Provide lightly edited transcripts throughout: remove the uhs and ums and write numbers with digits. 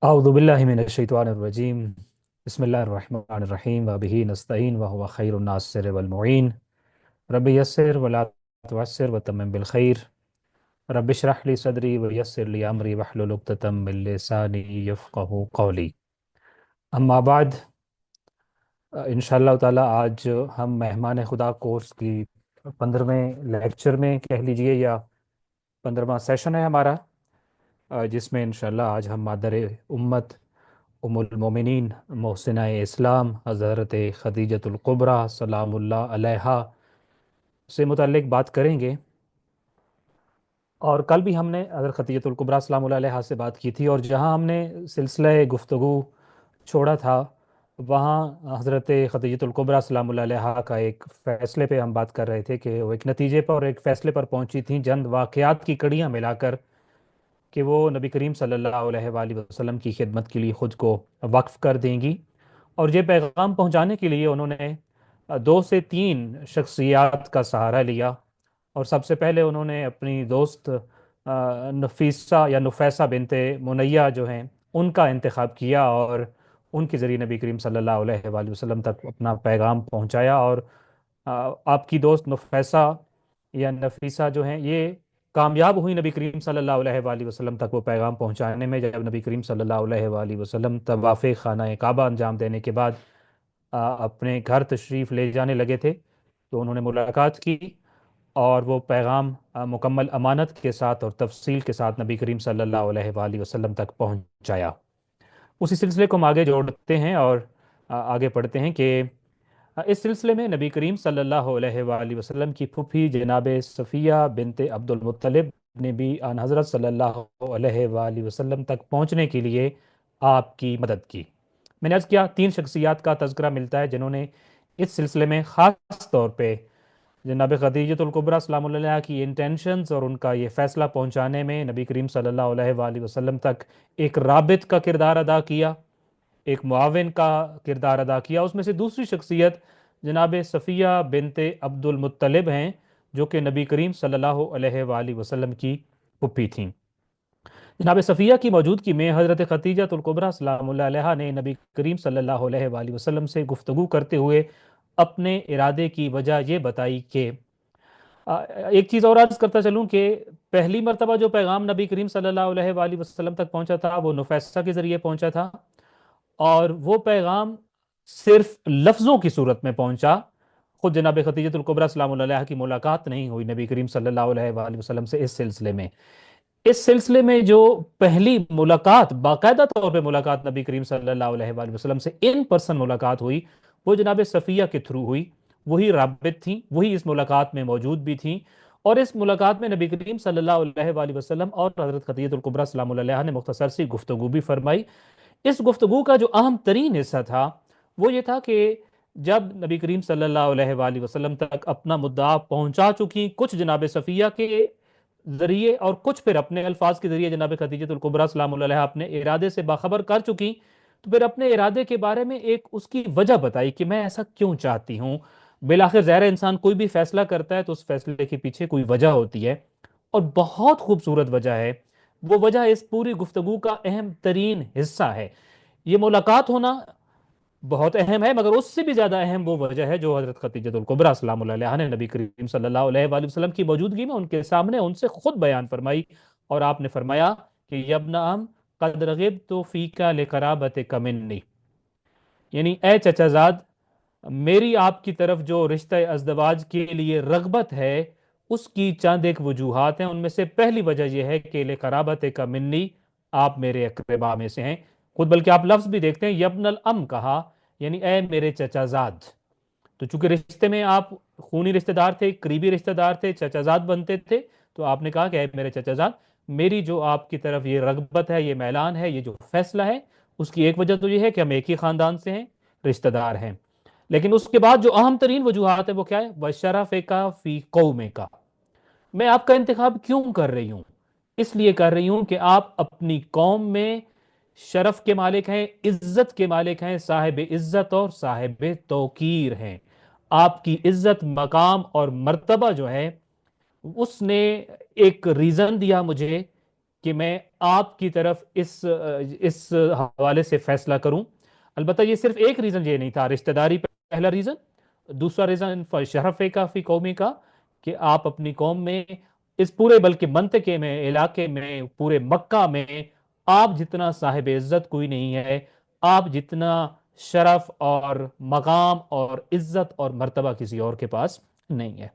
اعوذ باللہ من الشیطان الرجیم بسم اللہ الرحمن الرحیم وبہ نستعین وهو خیر الناصر والمعین رب یسر ولا تعسر وتمم بالخیر رب اشرح لی صدری ویسر لی امری واحلل عقدۃ من لسانی یفقہوا قولی اما بعد انشاءاللہ تعالی آج ہم مہمان خدا کورس کی 15ویں لیکچر میں کہہ لیجئے یا 15واں سیشن ہے ہمارا، جس میں انشاءاللہ آج ہم مادر امت ام المومنین محسنہ اسلام حضرت خدیجۃ القبریٰ سلام اللہ علیہا سے متعلق بات کریں گے۔ اور کل بھی ہم نے حضرت خدیجۃ القبریٰ سلام اللہ علیہا سے بات کی تھی، اور جہاں ہم نے سلسلہ گفتگو چھوڑا تھا وہاں حضرت خدیجۃ القبریٰ سلام اللہ علیہا کا ایک فیصلے پہ ہم بات کر رہے تھے کہ وہ ایک نتیجے پر اور ایک فیصلے پر پہنچی تھیں، چند واقعات کی کڑیاں ملا کر، کہ وہ نبی کریم صلی اللہ علیہ وآلہ وسلم کی خدمت کے لیے خود کو وقف کر دیں گی۔ اور یہ پیغام پہنچانے کے لیے انہوں نے 2 سے 3 شخصیات کا سہارا لیا، اور سب سے پہلے انہوں نے اپنی دوست نفیسہ یا نفیسہ بنت منیہ جو ہیں ان کا انتخاب کیا، اور ان کے ذریعے نبی کریم صلی اللہ علیہ وآلہ وسلم تک اپنا پیغام پہنچایا۔ اور آپ کی دوست نفیسہ یا نفیسہ جو ہیں یہ کامیاب ہوئی نبی کریم صلی اللہ علیہ وآلہ وسلم تک وہ پیغام پہنچانے میں۔ جب نبی کریم صلی اللہ علیہ وآلہ وسلم طواف خانہ کعبہ انجام دینے کے بعد اپنے گھر تشریف لے جانے لگے تھے تو انہوں نے ملاقات کی، اور وہ پیغام مکمل امانت کے ساتھ اور تفصیل کے ساتھ نبی کریم صلی اللہ علیہ وآلہ وسلم تک پہنچایا۔ اسی سلسلے کو ہم آگے جوڑتے ہیں اور آگے پڑھتے ہیں کہ اس سلسلے میں نبی کریم صلی اللہ علیہ وآلہ وسلم کی پھوپھی جناب صفیہ بنت عبد المطلب نے بھی آن حضرت صلی اللہ علیہ وآلہ وسلم تک پہنچنے کے لیے آپ کی مدد کی۔ میں نے عرض کیا 3 شخصیات کا تذکرہ ملتا ہے جنہوں نے اس سلسلے میں خاص طور پہ جناب خدیجۃ القبریٰ سلام اللہ علیہ کی انٹینشنز اور ان کا یہ فیصلہ پہنچانے میں نبی کریم صلی اللہ علیہ وآلہ وسلم تک ایک رابط کا کردار ادا کیا، ایک معاون کا کردار ادا کیا۔ اس میں سے دوسری شخصیت جناب صفیہ بنت عبد المطلب ہیں، جو کہ نبی کریم صلی اللہ علیہ وآلہ وسلم کی پھوپھی تھیں۔ جناب صفیہ کی موجودگی میں حضرت خدیجۃ القبریٰ سلام اللہ علیہا نے نبی کریم صلی اللہ علیہ وآلہ وسلم سے گفتگو کرتے ہوئے اپنے ارادے کی وجہ یہ بتائی کہ ایک چیز اور عرض کرتا چلوں کہ پہلی مرتبہ جو پیغام نبی کریم صلی اللہ علیہ وآلہ وسلم تک پہنچا تھا وہ نفیسہ کے ذریعے پہنچا تھا، اور وہ پیغام صرف لفظوں کی صورت میں پہنچا، خود جناب خدیجۃ القبریٰ سلام اللہ علیہ کی ملاقات نہیں ہوئی نبی کریم صلی اللہ علیہ وآلہ وسلم سے۔ اس سلسلے میں جو پہلی ملاقات، باقاعدہ طور پہ ملاقات نبی کریم صلی اللہ علیہ وآلہ وسلم سے ان پرسن ملاقات ہوئی، وہ جناب صفیہ کے تھرو ہوئی۔ وہی رابط تھیں، وہی اس ملاقات میں موجود بھی تھیں، اور اس ملاقات میں نبی کریم صلی اللہ علیہ وآلہ وسلم اور حضرت خدیجۃ القبریٰ سلام اللہ علیہ نے مختصر سی گفتگو بھی فرمائی۔ اس گفتگو کا جو اہم ترین حصہ تھا وہ یہ تھا کہ جب نبی کریم صلی اللہ علیہ وآلہ وسلم تک اپنا مدعا پہنچا چکی، کچھ جناب صفیہ کے ذریعے اور کچھ پھر اپنے الفاظ کے ذریعے جناب خدیجۃ القبریٰ سلام اللہ علیہ اپنے ارادے سے باخبر کر چکی، تو پھر اپنے ارادے کے بارے میں ایک اس کی وجہ بتائی کہ میں ایسا کیوں چاہتی ہوں۔ بالآخر ظاہر انسان کوئی بھی فیصلہ کرتا ہے تو اس فیصلے کے پیچھے کوئی وجہ ہوتی ہے، اور بہت خوبصورت وجہ ہے۔ وہ وجہ اس پوری گفتگو کا اہم ترین حصہ ہے۔ یہ ملاقات ہونا بہت اہم ہے، مگر اس سے بھی زیادہ اہم وہ وجہ ہے جو حضرت خدیجۃ القبریٰ سلام اللہ علیہ نے نبی کریم صلی اللہ علیہ وآلہ وسلم کی موجودگی میں ان کے سامنے ان سے خود بیان فرمائی، اور آپ نے فرمایا کہ یبن عم قد رغبت فیک لقرابتک منی، یعنی اے چچا زاد، میری آپ کی طرف جو رشتہ ازدواج کے لیے رغبت ہے اس کی چند ایک وجوہات ہیں۔ ان میں سے پہلی وجہ یہ ہے کہ لقرابتک منی، آپ میرے اقربا میں سے ہیں۔ خود بلکہ آپ لفظ بھی دیکھتے ہیں، یبن الام کہا، یعنی اے میرے چچا زاد۔ تو چونکہ رشتے میں آپ خونی رشتہ دار تھے، قریبی رشتہ دار تھے، چچا زاد بنتے تھے، تو آپ نے کہا کہ اے میرے چچا زاد، میری جو آپ کی طرف یہ رغبت ہے، یہ میلان ہے، یہ جو فیصلہ ہے، اس کی ایک وجہ تو یہ ہے کہ ہم ایک ہی خاندان سے ہیں، رشتہ دار ہیں، لیکن اس کے بعد جو اہم ترین وجوہات ہے وہ کیا ہے؟ وَشَرَفِكَ فِي قَوْمِكَ، میں آپ کا انتخاب کیوں کر رہی ہوں؟ اس لیے کر رہی ہوں کہ آپ اپنی قوم میں شرف کے مالک ہیں، عزت کے مالک ہیں، صاحب عزت اور صاحب توقیر ہیں۔ آپ کی عزت، مقام اور مرتبہ جو ہے اس نے ایک ریزن دیا مجھے کہ میں آپ کی طرف اس حوالے سے فیصلہ کروں۔ البتہ یہ صرف ایک ریزن یہ نہیں تھا، رشتہ داری پہلا ریزن، دوسرا ریزن شرف کا فی قومی کا، کہ آپ اپنی قوم میں اس پورے بلکہ منطقے میں، علاقے میں، پورے مکہ میں آپ جتنا صاحب عزت کوئی نہیں ہے، آپ جتنا شرف اور مقام اور عزت اور مرتبہ کسی اور کے پاس نہیں ہے۔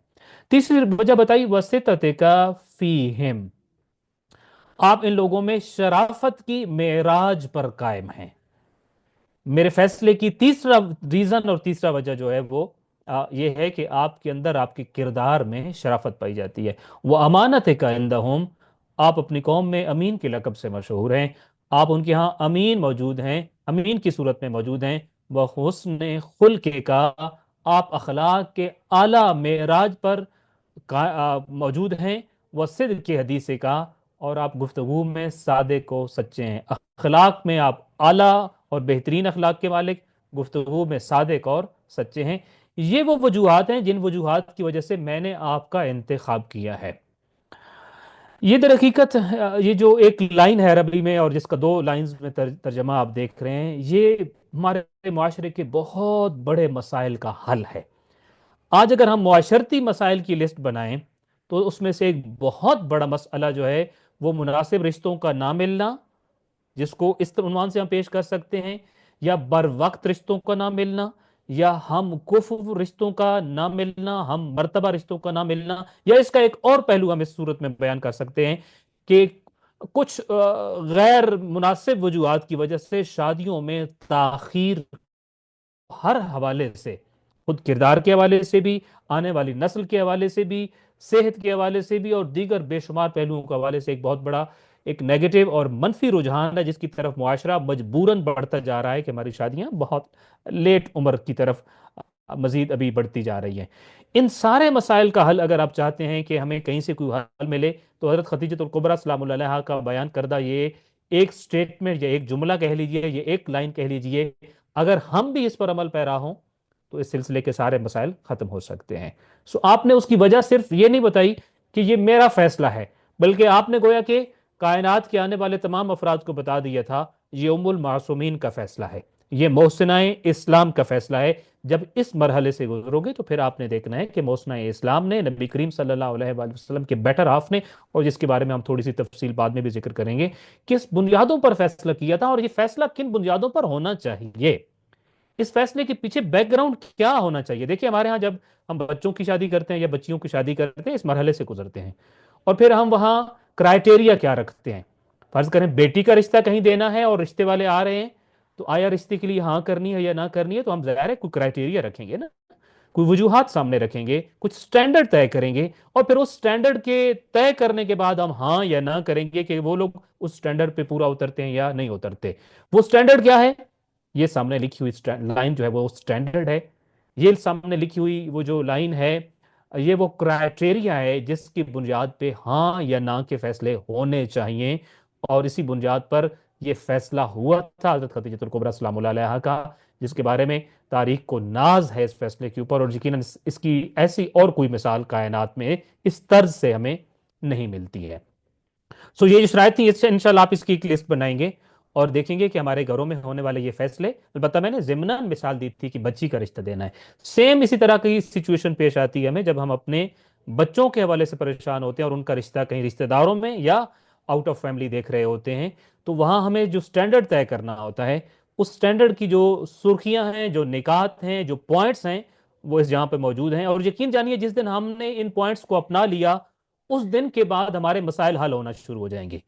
تیسری وجہ بتائی وسطت کا فیہم، آپ ان لوگوں میں شرافت کی معراج پر قائم ہیں۔ میرے فیصلے کی تیسرا ریزن اور تیسرا وجہ جو ہے وہ یہ ہے کہ آپ کے اندر، آپ کے کردار میں شرافت پائی جاتی ہے۔ وہ امانت کا عندہم، آپ اپنی قوم میں امین کے لقب سے مشہور ہیں، آپ ان کے ہاں امین موجود ہیں، امین کی صورت میں موجود ہیں۔ وہ حسن خلق کا، آپ اخلاق کے اعلیٰ معراج پر موجود ہیں۔ وہ صدق کے حدیث کا، اور آپ گفتگو میں صادق و سچے ہیں، اخلاق میں آپ اعلیٰ اور بہترین اخلاق کے مالک، گفتگو میں صادق اور سچے ہیں۔ یہ وہ وجوہات ہیں جن وجوہات کی وجہ سے میں نے آپ کا انتخاب کیا ہے۔ یہ در حقیقت یہ جو ایک لائن ہے عربی میں، اور جس کا دو لائنز میں ترجمہ آپ دیکھ رہے ہیں، یہ ہمارے معاشرے کے بہت بڑے مسائل کا حل ہے۔ آج اگر ہم معاشرتی مسائل کی لسٹ بنائیں تو اس میں سے ایک بہت بڑا مسئلہ جو ہے وہ مناسب رشتوں کا نہ ملنا، جس کو اس عنوان سے ہم پیش کر سکتے ہیں، یا بر وقت رشتوں کا نہ ملنا، یا ہم کفو رشتوں کا نہ ملنا، ہم مرتبہ رشتوں کا نہ ملنا، یا اس کا ایک اور پہلو ہم اس صورت میں بیان کر سکتے ہیں کہ کچھ غیر مناسب وجوہات کی وجہ سے شادیوں میں تاخیر، ہر حوالے سے، خود کردار کے حوالے سے بھی، آنے والی نسل کے حوالے سے بھی، صحت کے حوالے سے بھی، اور دیگر بے شمار پہلوؤں کے حوالے سے ایک بہت بڑا ایک نیگیٹو اور منفی رجحان ہے، جس کی طرف معاشرہ مجبوراً بڑھتا جا رہا ہے کہ ہماری شادیاں بہت لیٹ عمر کی طرف مزید ابھی بڑھتی جا رہی ہیں۔ ان سارے مسائل کا حل اگر آپ چاہتے ہیں کہ ہمیں کہیں سے کوئی حل ملے، تو حضرت خدیجۃ الکبریٰ سلام اللہ علیہا کا بیان کردہ یہ ایک سٹیٹمنٹ یا ایک جملہ کہہ لیجئے، یہ ایک لائن کہہ لیجئے، اگر ہم بھی اس پر عمل پیرا ہوں تو اس سلسلے کے سارے مسائل ختم ہو سکتے ہیں۔ آپ نے اس کی وجہ صرف یہ نہیں بتائی کہ یہ میرا فیصلہ ہے، بلکہ آپ نے گویا کہ کائنات کے آنے والے تمام افراد کو بتا دیا تھا، یہ ام المعصومین کا فیصلہ ہے، یہ محسنہ اسلام کا فیصلہ ہے۔ جب اس مرحلے سے گزرو گے تو پھر آپ نے دیکھنا ہے کہ محسنہ اسلام نے، نبی کریم صلی اللہ علیہ وآلہ وسلم کے بیٹر ہاف نے، اور جس کے بارے میں ہم تھوڑی سی تفصیل بعد میں بھی ذکر کریں گے، کس بنیادوں پر فیصلہ کیا تھا، اور یہ فیصلہ کن بنیادوں پر ہونا چاہیے، اس فیصلے کے پیچھے بیک گراؤنڈ کیا ہونا چاہیے۔ دیکھیں ہمارے ہاں جب ہم بچوں کی شادی کرتے ہیں یا بچیوں کی شادی کرتے ہیں، اس مرحلے سے گزرتے ہیں، اور پھر ہم وہاں کرائٹیریا کیا رکھتے ہیں۔ فرض کریں بیٹی کا رشتہ کہیں دینا ہے اور رشتے والے آ رہے ہیں، تو آیا رشتے کے لیے ہاں کرنی ہے یا نہ کرنی ہے، تو ہم ظاہر ہے کوئی کرائٹیریا رکھیں گے نا، کوئی وجوہات سامنے رکھیں گے، کچھ سٹینڈرڈ طے کریں گے، اور پھر اس سٹینڈرڈ کے طے کرنے کے بعد ہم ہاں یا نہ کریں گے کہ وہ لوگ اس سٹینڈرڈ پہ پورا اترتے ہیں یا نہیں اترتے۔ وہ سٹینڈرڈ کیا ہے؟ یہ سامنے لکھی ہوئی لائن جو ہے وہ سٹینڈرڈ ہے، یہ سامنے لکھی ہوئی وہ جو لائن ہے، یہ وہ کرائٹیریا ہے جس کی بنیاد پہ ہاں یا نہ کے فیصلے ہونے چاہیے، اور اسی بنیاد پر یہ فیصلہ ہوا تھا حضرت خدیجۃ الکبریٰ سلام اللہ علیہا کا، جس کے بارے میں تاریخ کو ناز ہے اس فیصلے کے اوپر، اور یقیناً اس کی ایسی اور کوئی مثال کائنات میں اس طرز سے ہمیں نہیں ملتی ہے۔ یہ جو شرائط تھی، اس سے انشاءاللہ آپ اس کی ایک لسٹ بنائیں گے اور دیکھیں گے کہ ہمارے گھروں میں ہونے والے یہ فیصلے، البتہ میں نے ضمناً مثال دی تھی کہ بچی کا رشتہ دینا ہے، سیم اسی طرح کی سچویشن پیش آتی ہے ہمیں جب ہم اپنے بچوں کے حوالے سے پریشان ہوتے ہیں اور ان کا رشتہ کہیں رشتہ داروں میں یا آؤٹ آف فیملی دیکھ رہے ہوتے ہیں، تو وہاں ہمیں جو سٹینڈرڈ طے کرنا ہوتا ہے، اس سٹینڈرڈ کی جو سرخیاں ہیں، جو نکات ہیں، جو پوائنٹس ہیں، وہ اس جہاں پہ موجود ہیں، اور یقین جانیے جس دن ہم نے ان پوائنٹس کو اپنا لیا، اس دن کے بعد ہمارے مسائل حل ہونا شروع ہو جائیں گے۔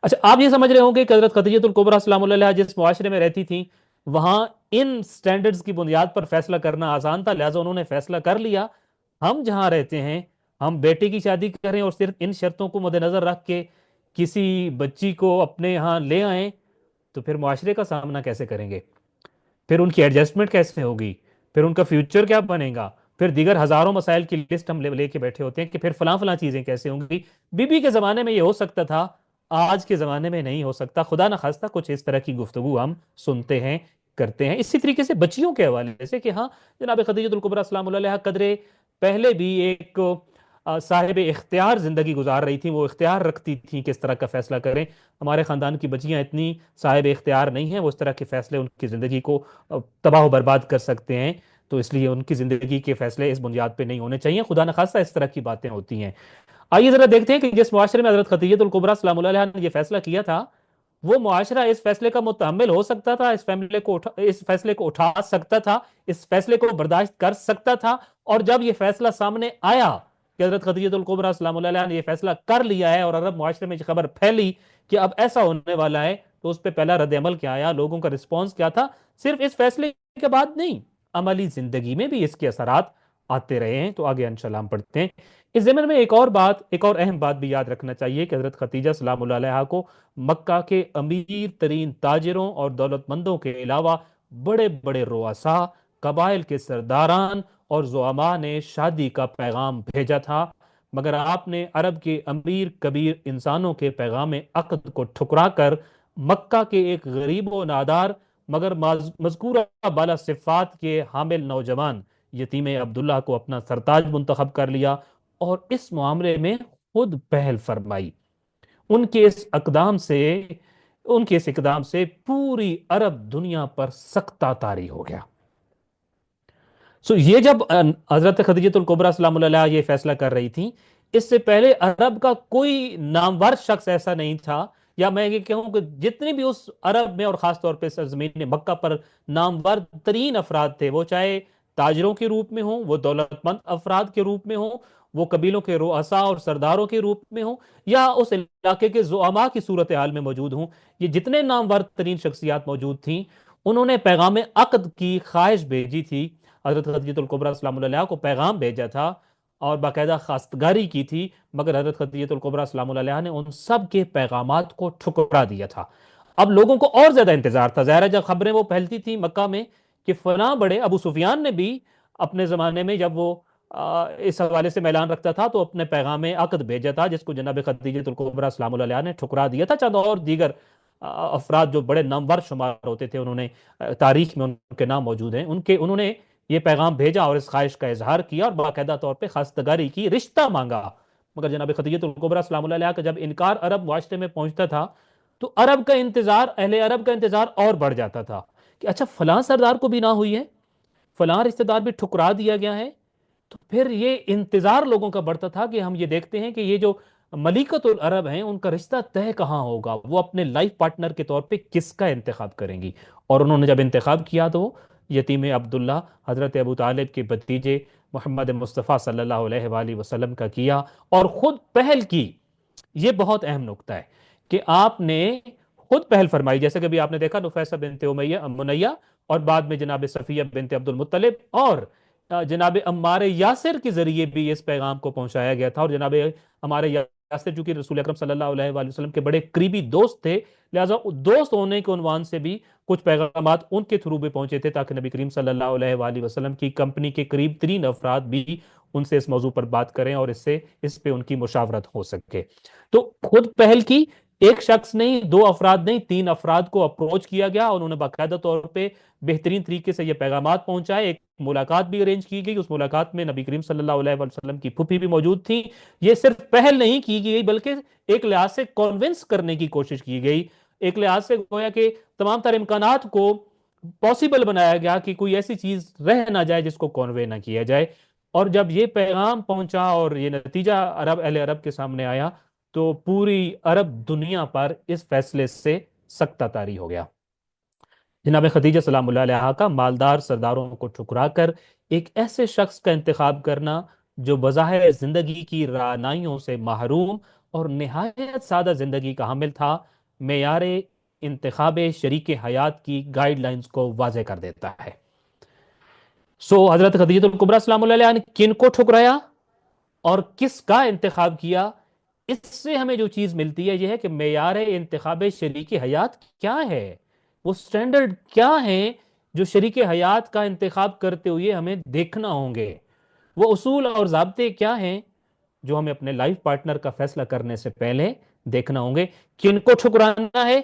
اچھا، آپ یہ سمجھ رہے ہوں گے کہ حضرت خدیجۃ الکبریٰ سلام اللہ علیہا جس معاشرے میں رہتی تھیں، وہاں ان سٹینڈرڈز کی بنیاد پر فیصلہ کرنا آسان تھا، لہٰذا انہوں نے فیصلہ کر لیا۔ ہم جہاں رہتے ہیں، ہم بیٹے کی شادی کریں اور صرف ان شرطوں کو مد نظر رکھ کے کسی بچی کو اپنے یہاں لے آئیں، تو پھر معاشرے کا سامنا کیسے کریں گے؟ پھر ان کی ایڈجسٹمنٹ کیسے ہوگی؟ پھر ان کا فیوچر کیا بنے گا؟ پھر دیگر ہزاروں مسائل کی لسٹ ہم لے کے بیٹھے ہوتے ہیں کہ پھر فلاں فلاں چیزیں کیسے ہوں گی۔ بی بی کے زمانے میں یہ ہو سکتا تھا، آج کے زمانے میں نہیں ہو سکتا، خدا نہ خواستہ کچھ اس طرح کی گفتگو ہم سنتے ہیں، کرتے ہیں۔ اسی طریقے سے بچیوں کے حوالے سے کہ ہاں جناب خدیجۃ الکبریٰ سلام اللہ علیہا قدرے پہلے بھی ایک صاحب اختیار زندگی گزار رہی تھیں، وہ اختیار رکھتی تھیں کس طرح کا فیصلہ کریں. ہمارے خاندان کی بچیاں اتنی صاحب اختیار نہیں ہیں، وہ اس طرح کے فیصلے ان کی زندگی کو تباہ و برباد کر سکتے ہیں. تو اس لیے ان کی زندگی کے فیصلے اس بنیاد پہ نہیں ہونے چاہیے. خدا نخواستہ اس طرح کی باتیں ہوتی ہیں. آئیے ذرا دیکھتے ہیں کہ جس معاشرے میں حضرت خدیجہ الکبریٰ سلام اللہ علیہا نے یہ فیصلہ کیا تھا، وہ معاشرہ اس فیصلے کا متحمل ہو سکتا تھا، اس فیصلے کو اٹھا سکتا تھا، اس فیصلے کو برداشت کر سکتا تھا. اور جب یہ فیصلہ سامنے آیا کہ حضرت خدیجہ الکبریٰ سلام اللہ علیہا نے یہ فیصلہ کر لیا ہے اور عرب معاشرے میں یہ خبر پھیلی کہ اب ایسا ہونے والا ہے، تو اس پہ پہلا رد عمل کیا آیا، لوگوں کا رسپانس کیا تھا؟ صرف اس فیصلے کے بعد نہیں، عملی زندگی میں بھی اس کے اثرات آتے رہے ہیں. تو آگے انشاءاللہ ہم پڑھتے ہیں. اس ضمن میں ایک اور اہم بات بھی یاد رکھنا چاہیے کہ حضرت خدیجہ سلام اللہ علیہا کو مکہ کے امیر ترین تاجروں اور دولت مندوں کے علاوہ بڑے بڑے رؤساء، قبائل کے سرداران اور زعماء نے شادی کا پیغام بھیجا تھا، مگر آپ نے عرب کے امیر کبیر انسانوں کے پیغام عقد کو ٹھکرا کر مکہ کے ایک غریب و نادار مگر مذکورہ بالا صفات کے حامل نوجوان یتیم عبداللہ کو اپنا سرتاج منتخب کر لیا اور اس معاملے میں خود پہل فرمائی. ان کے اس اقدام سے ان کے اس اقدام سے پوری عرب دنیا پر سکتہ طاری ہو گیا. یہ جب حضرت خدیجہ الکبریٰ سلام اللہ علیہا یہ فیصلہ کر رہی تھی، اس سے پہلے عرب کا کوئی نامور شخص ایسا نہیں تھا، یا میں یہ کہوں کہ جتنے بھی اس عرب میں اور خاص طور پہ سرزمین مکہ پر نامور ترین افراد تھے، وہ چاہے تاجروں کے روپ میں ہوں، وہ دولت مند افراد کے روپ میں ہوں، وہ قبیلوں کے رؤساء اور سرداروں کے روپ میں ہوں، یا اس علاقے کے زعماء کی صورتحال میں موجود ہوں، یہ جتنے نامور ترین شخصیات موجود تھیں، انہوں نے پیغام عقد کی خواہش بھیجی تھی. حضرت خدیجہ الکبریٰ سلام اللہ علیہا کو پیغام بھیجا تھا اور باقاعدہ خواستگاری کی تھی، مگر حضرت خدیجہ الکبریٰ سلام اللہ علیہا نے ان سب کے پیغامات کو ٹھکرا دیا تھا. اب لوگوں کو اور زیادہ انتظار تھا. ظاہر ہے جب خبریں وہ پھیلتی تھی مکہ میں کہ فلاں بڑے ابو سفیان نے بھی اپنے زمانے میں جب وہ اس حوالے سے اعلان رکھتا تھا تو اپنے پیغام عقد بھیجا تھا، جس کو جناب خدیجہ الکبریٰ سلام اللہ علیہا نے ٹھکرا دیا تھا. چند اور دیگر افراد جو بڑے نامور شمار ہوتے تھے، انہوں نے تاریخ میں ان کے نام موجود ہیں، انہوں نے یہ پیغام بھیجا اور اس خواہش کا اظہار کیا اور باقاعدہ طور پہ خواستگاری کی، رشتہ مانگا. مگر جناب خدیجہ الکبریٰ سلام اللہ علیہا کا جب انکار عرب معاشرے میں پہنچتا تھا تو اہل عرب کا انتظار اور بڑھ جاتا تھا کہ اچھا فلاں سردار کو بھی نہ ہوئی ہے، فلاں رشتہ دار بھی ٹھکرا دیا گیا ہے. تو پھر یہ انتظار لوگوں کا بڑھتا تھا کہ ہم یہ دیکھتے ہیں کہ یہ جو ملکۃ العرب ہیں ان کا رشتہ طے کہاں ہوگا، وہ اپنے لائف پارٹنر کے طور پہ کس کا انتخاب کریں گی. اور انہوں نے جب انتخاب کیا تو یتیم عبداللہ حضرت ابو طالب کے بھتیجے محمد مصطفیٰ صلی اللہ علیہ وآلہ وسلم کا کیا اور خود پہل کی. یہ بہت اہم نکتہ ہے کہ آپ نے خود پہل فرمائی، جیسے کہ بھی آپ نے دیکھا نفیسہ بنت منیہ اور بعد میں جناب صفیہ بنت عبد المطلب اور جناب عمار یاسر کے ذریعے بھی اس پیغام کو پہنچایا گیا تھا. اور جناب عمار یاسر چونکہ رسول اکرم صلی اللہ علیہ وآلہ وسلم کے بڑے قریبی دوست تھے، لہٰذا دوست ہونے کے عنوان سے بھی کچھ پیغامات ان کے تھرو بھی پہنچے تھے تاکہ نبی کریم صلی اللہ علیہ وآلہ وسلم کی کمپنی کے قریب ترین افراد بھی ان سے اس موضوع پر بات کریں اور اس پہ ان کی مشاورت ہو سکے. تو خود پہل کی، ایک شخص نہیں، دو افراد نہیں، تین افراد کو اپروچ کیا گیا اور انہوں نے باقاعدہ طور پہ بہترین طریقے سے یہ پیغامات پہنچائے. ایک ملاقات بھی ارینج کی گئی، اس ملاقات میں نبی کریم صلی اللہ علیہ وسلم کی پھوپھی بھی موجود تھی. یہ صرف پہل نہیں کی گئی بلکہ ایک لحاظ سے کنونس کرنے کی کوشش کی گئی، ایک لحاظ سے گویا کہ تمام تر امکانات کو پاسبل بنایا گیا کہ کوئی ایسی چیز رہ نہ جائے جس کو کنوے نہ کیا جائے. اور جب یہ پیغام پہنچا اور یہ نتیجہ اہل عرب کے سامنے آیا تو پوری عرب دنیا پر اس فیصلے سے سکتہ طاری ہو گیا. جناب خدیجہ سلام اللہ علیہا کا مالدار سرداروں کو ٹھکرا کر ایک ایسے شخص کا انتخاب کرنا جو بظاہر زندگی کی رعنائیوں سے محروم اور نہایت سادہ زندگی کا حامل تھا، معیار انتخاب شریک حیات کی گائیڈ لائنز کو واضح کر دیتا ہے. حضرت خدیجہ الکبریٰ سلام اللہ علیہا نے کن کو ٹھکرایا اور کس کا انتخاب کیا؟ اس سے ہمیں جو چیز ملتی ہے یہ ہے کہ معیار انتخاب شریک حیات کیا ہے، وہ سٹینڈرڈ کیا ہیں جو شریک حیات کا انتخاب کرتے ہوئے ہمیں دیکھنا ہوں گے، وہ اصول اور ضابطے کیا ہیں جو ہمیں اپنے لائف پارٹنر کا فیصلہ کرنے سے پہلے دیکھنا ہوں گے. کن کو ٹھکرانا ہے،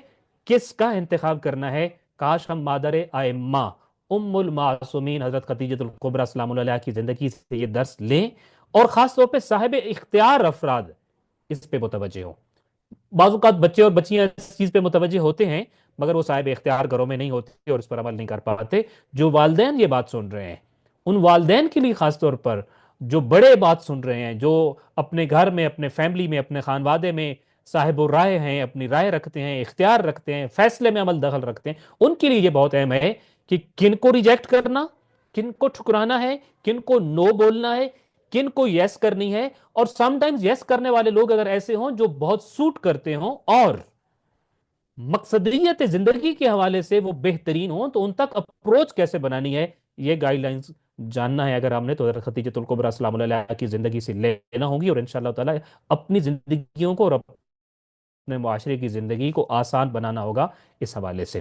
کس کا انتخاب کرنا ہے. کاش ہم مادر ائمہ ام المعصومین حضرت خدیجہ الکبریٰ سلام اللہ علیہ کی زندگی سے یہ درس لیں اور خاص طور پہ صاحب اختیار افراد اس پہ متوجہ ہوں. بعض اوقات بچے اور بچیاں اس چیز پہ متوجہ ہوتے ہیں مگر وہ صاحب اختیار گھروں میں نہیں ہوتے اور اس پر عمل نہیں کر پاتے. جو والدین یہ بات سن رہے ہیں ان والدین کے لیے خاص طور پر جو بڑے بات سن رہے ہیں، جو اپنے گھر میں، اپنے فیملی میں، اپنے خانوادے میں صاحب الرائے ہیں، اپنی رائے رکھتے ہیں، اختیار رکھتے ہیں، فیصلے میں عمل دخل رکھتے ہیں، ان کے لیے یہ بہت اہم ہے کہ کن کو ریجیکٹ کرنا، کن کو ٹھکرانا ہے، کن کو نو بولنا ہے، کن کو یس کرنی ہے. اور سم ٹائمز یس کرنے والے لوگ اگر ایسے ہوں جو بہت سوٹ کرتے ہوں اور مقصدیت زندگی کے حوالے سے وہ بہترین ہوں، تو ان تک اپروچ کیسے بنانی ہے یہ گائیڈ لائنز جاننا ہے اگر ہم نے تو حضرت خدیجۃ الکبریٰ السلام علیہ کی زندگی سے لینا ہوں گی، اور انشاءاللہ تعالی اپنی زندگیوں کو اور اپنے معاشرے کی زندگی کو آسان بنانا ہوگا اس حوالے سے.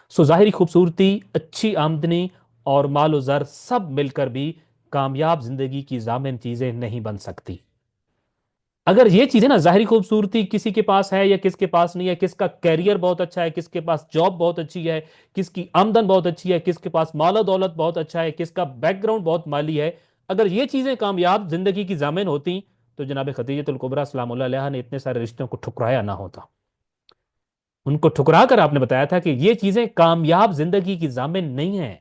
سو ظاہری خوبصورتی، اچھی آمدنی اور مال و زر سب مل کر بھی کامیاب زندگی کی ضامن چیزیں نہیں بن سکتی. اگر یہ چیزیں نا ظاہری خوبصورتی کسی کے پاس ہے یا کس کے پاس نہیں ہے، کس کا کیریئر بہت اچھا ہے، کس کے پاس جاب بہت اچھی ہے، کس کی آمدن بہت اچھی ہے، کس کے پاس مال و دولت بہت اچھا ہے، کس کا بیک گراؤنڈ بہت مالی ہے، اگر یہ چیزیں کامیاب زندگی کی ضامن ہوتی تو جناب خدیجۃ الکبریٰ السلام اللہ علیہ نے اتنے سارے رشتوں کو ٹھکرایا نہ ہوتا. ان کو ٹھکرا کر آپ نے بتایا تھا کہ یہ چیزیں کامیاب زندگی کی ضامن نہیں ہیں.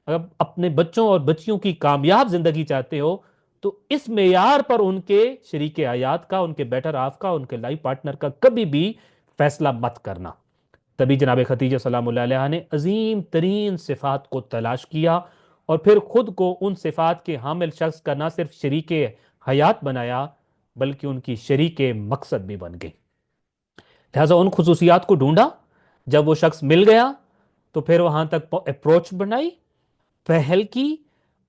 اگر اپنے بچوں اور بچیوں کی کامیاب زندگی چاہتے ہو تو اس معیار پر ان کے شریک حیات کا، ان کے بیٹر آف کا، ان کے لائف پارٹنر کا کبھی بھی فیصلہ مت کرنا. تبھی جناب خدیجہ سلام اللہ علیہ نے عظیم ترین صفات کو تلاش کیا اور پھر خود کو ان صفات کے حامل شخص کا نہ صرف شریک حیات بنایا بلکہ ان کی شریک مقصد بھی بن گئی. لہٰذا ان خصوصیات کو ڈھونڈا، جب وہ شخص مل گیا تو پھر وہاں تک اپروچ بنائی، پہل کی،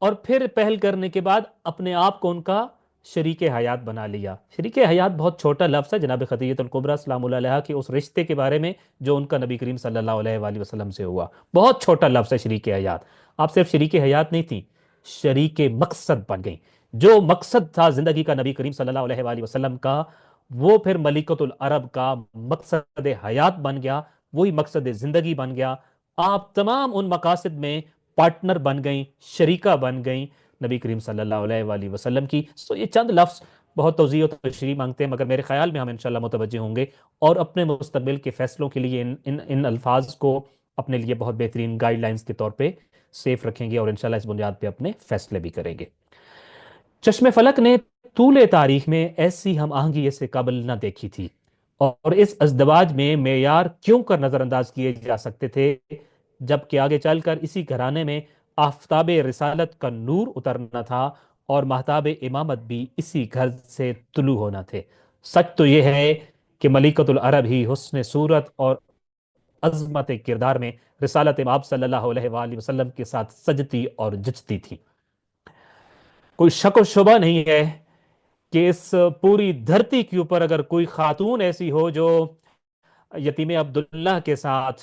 اور پھر پہل کرنے کے بعد اپنے آپ کو ان کا شریک حیات بنا لیا. شریک حیات بہت چھوٹا لفظ ہے جناب خدیجۃ الکبریٰ السلام اللہ علیہ کے اس رشتے کے بارے میں جو ان کا نبی کریم صلی اللہ علیہ وآلہ وسلم سے ہوا. بہت چھوٹا لفظ ہے شریک حیات. آپ صرف شریک حیات نہیں تھیں، شریک مقصد بن گئیں. جو مقصد تھا زندگی کا نبی کریم صلی اللہ علیہ وآلہ وسلم کا، وہ پھر ملکۃ العرب کا مقصد حیات بن گیا، وہی مقصد زندگی بن گیا. آپ تمام ان مقاصد میں پارٹنر بن گئیں، شریکہ بن گئیں نبی کریم صلی اللہ علیہ وآلہ وسلم کی. سو یہ چند لفظ بہت توضیح و تشریح مانگتے ہیں مگر میرے خیال میں ہم انشاءاللہ متوجہ ہوں گے اور اپنے مستقبل کے فیصلوں کے لیے ان الفاظ کو اپنے لیے بہت بہترین گائیڈ لائنز کے طور پہ سیف رکھیں گے اور انشاءاللہ اس بنیاد پہ اپنے فیصلے بھی کریں گے. چشم فلک نے طول تاریخ میں ایسی ہم آہنگی اس سے قبل نہ دیکھی تھی اور اس ازدواج میں معیار کیوں کر نظر انداز کیے جا سکتے تھے جبکہ آگے چل کر اسی گھرانے میں آفتاب رسالت کا نور اترنا تھا اور مہتاب امامت بھی اسی گھر سے طلوع ہونا تھے. سچ تو یہ ہے کہ ملکۃ العرب ہی حسن صورت اور عظمت کردار میں رسالت امام صلی اللہ علیہ وآلہ وسلم کے ساتھ سجتی اور جچتی تھی. کوئی شک و شبہ نہیں ہے کہ اس پوری دھرتی کے اوپر اگر کوئی خاتون ایسی ہو جو یتیم عبداللہ کے ساتھ،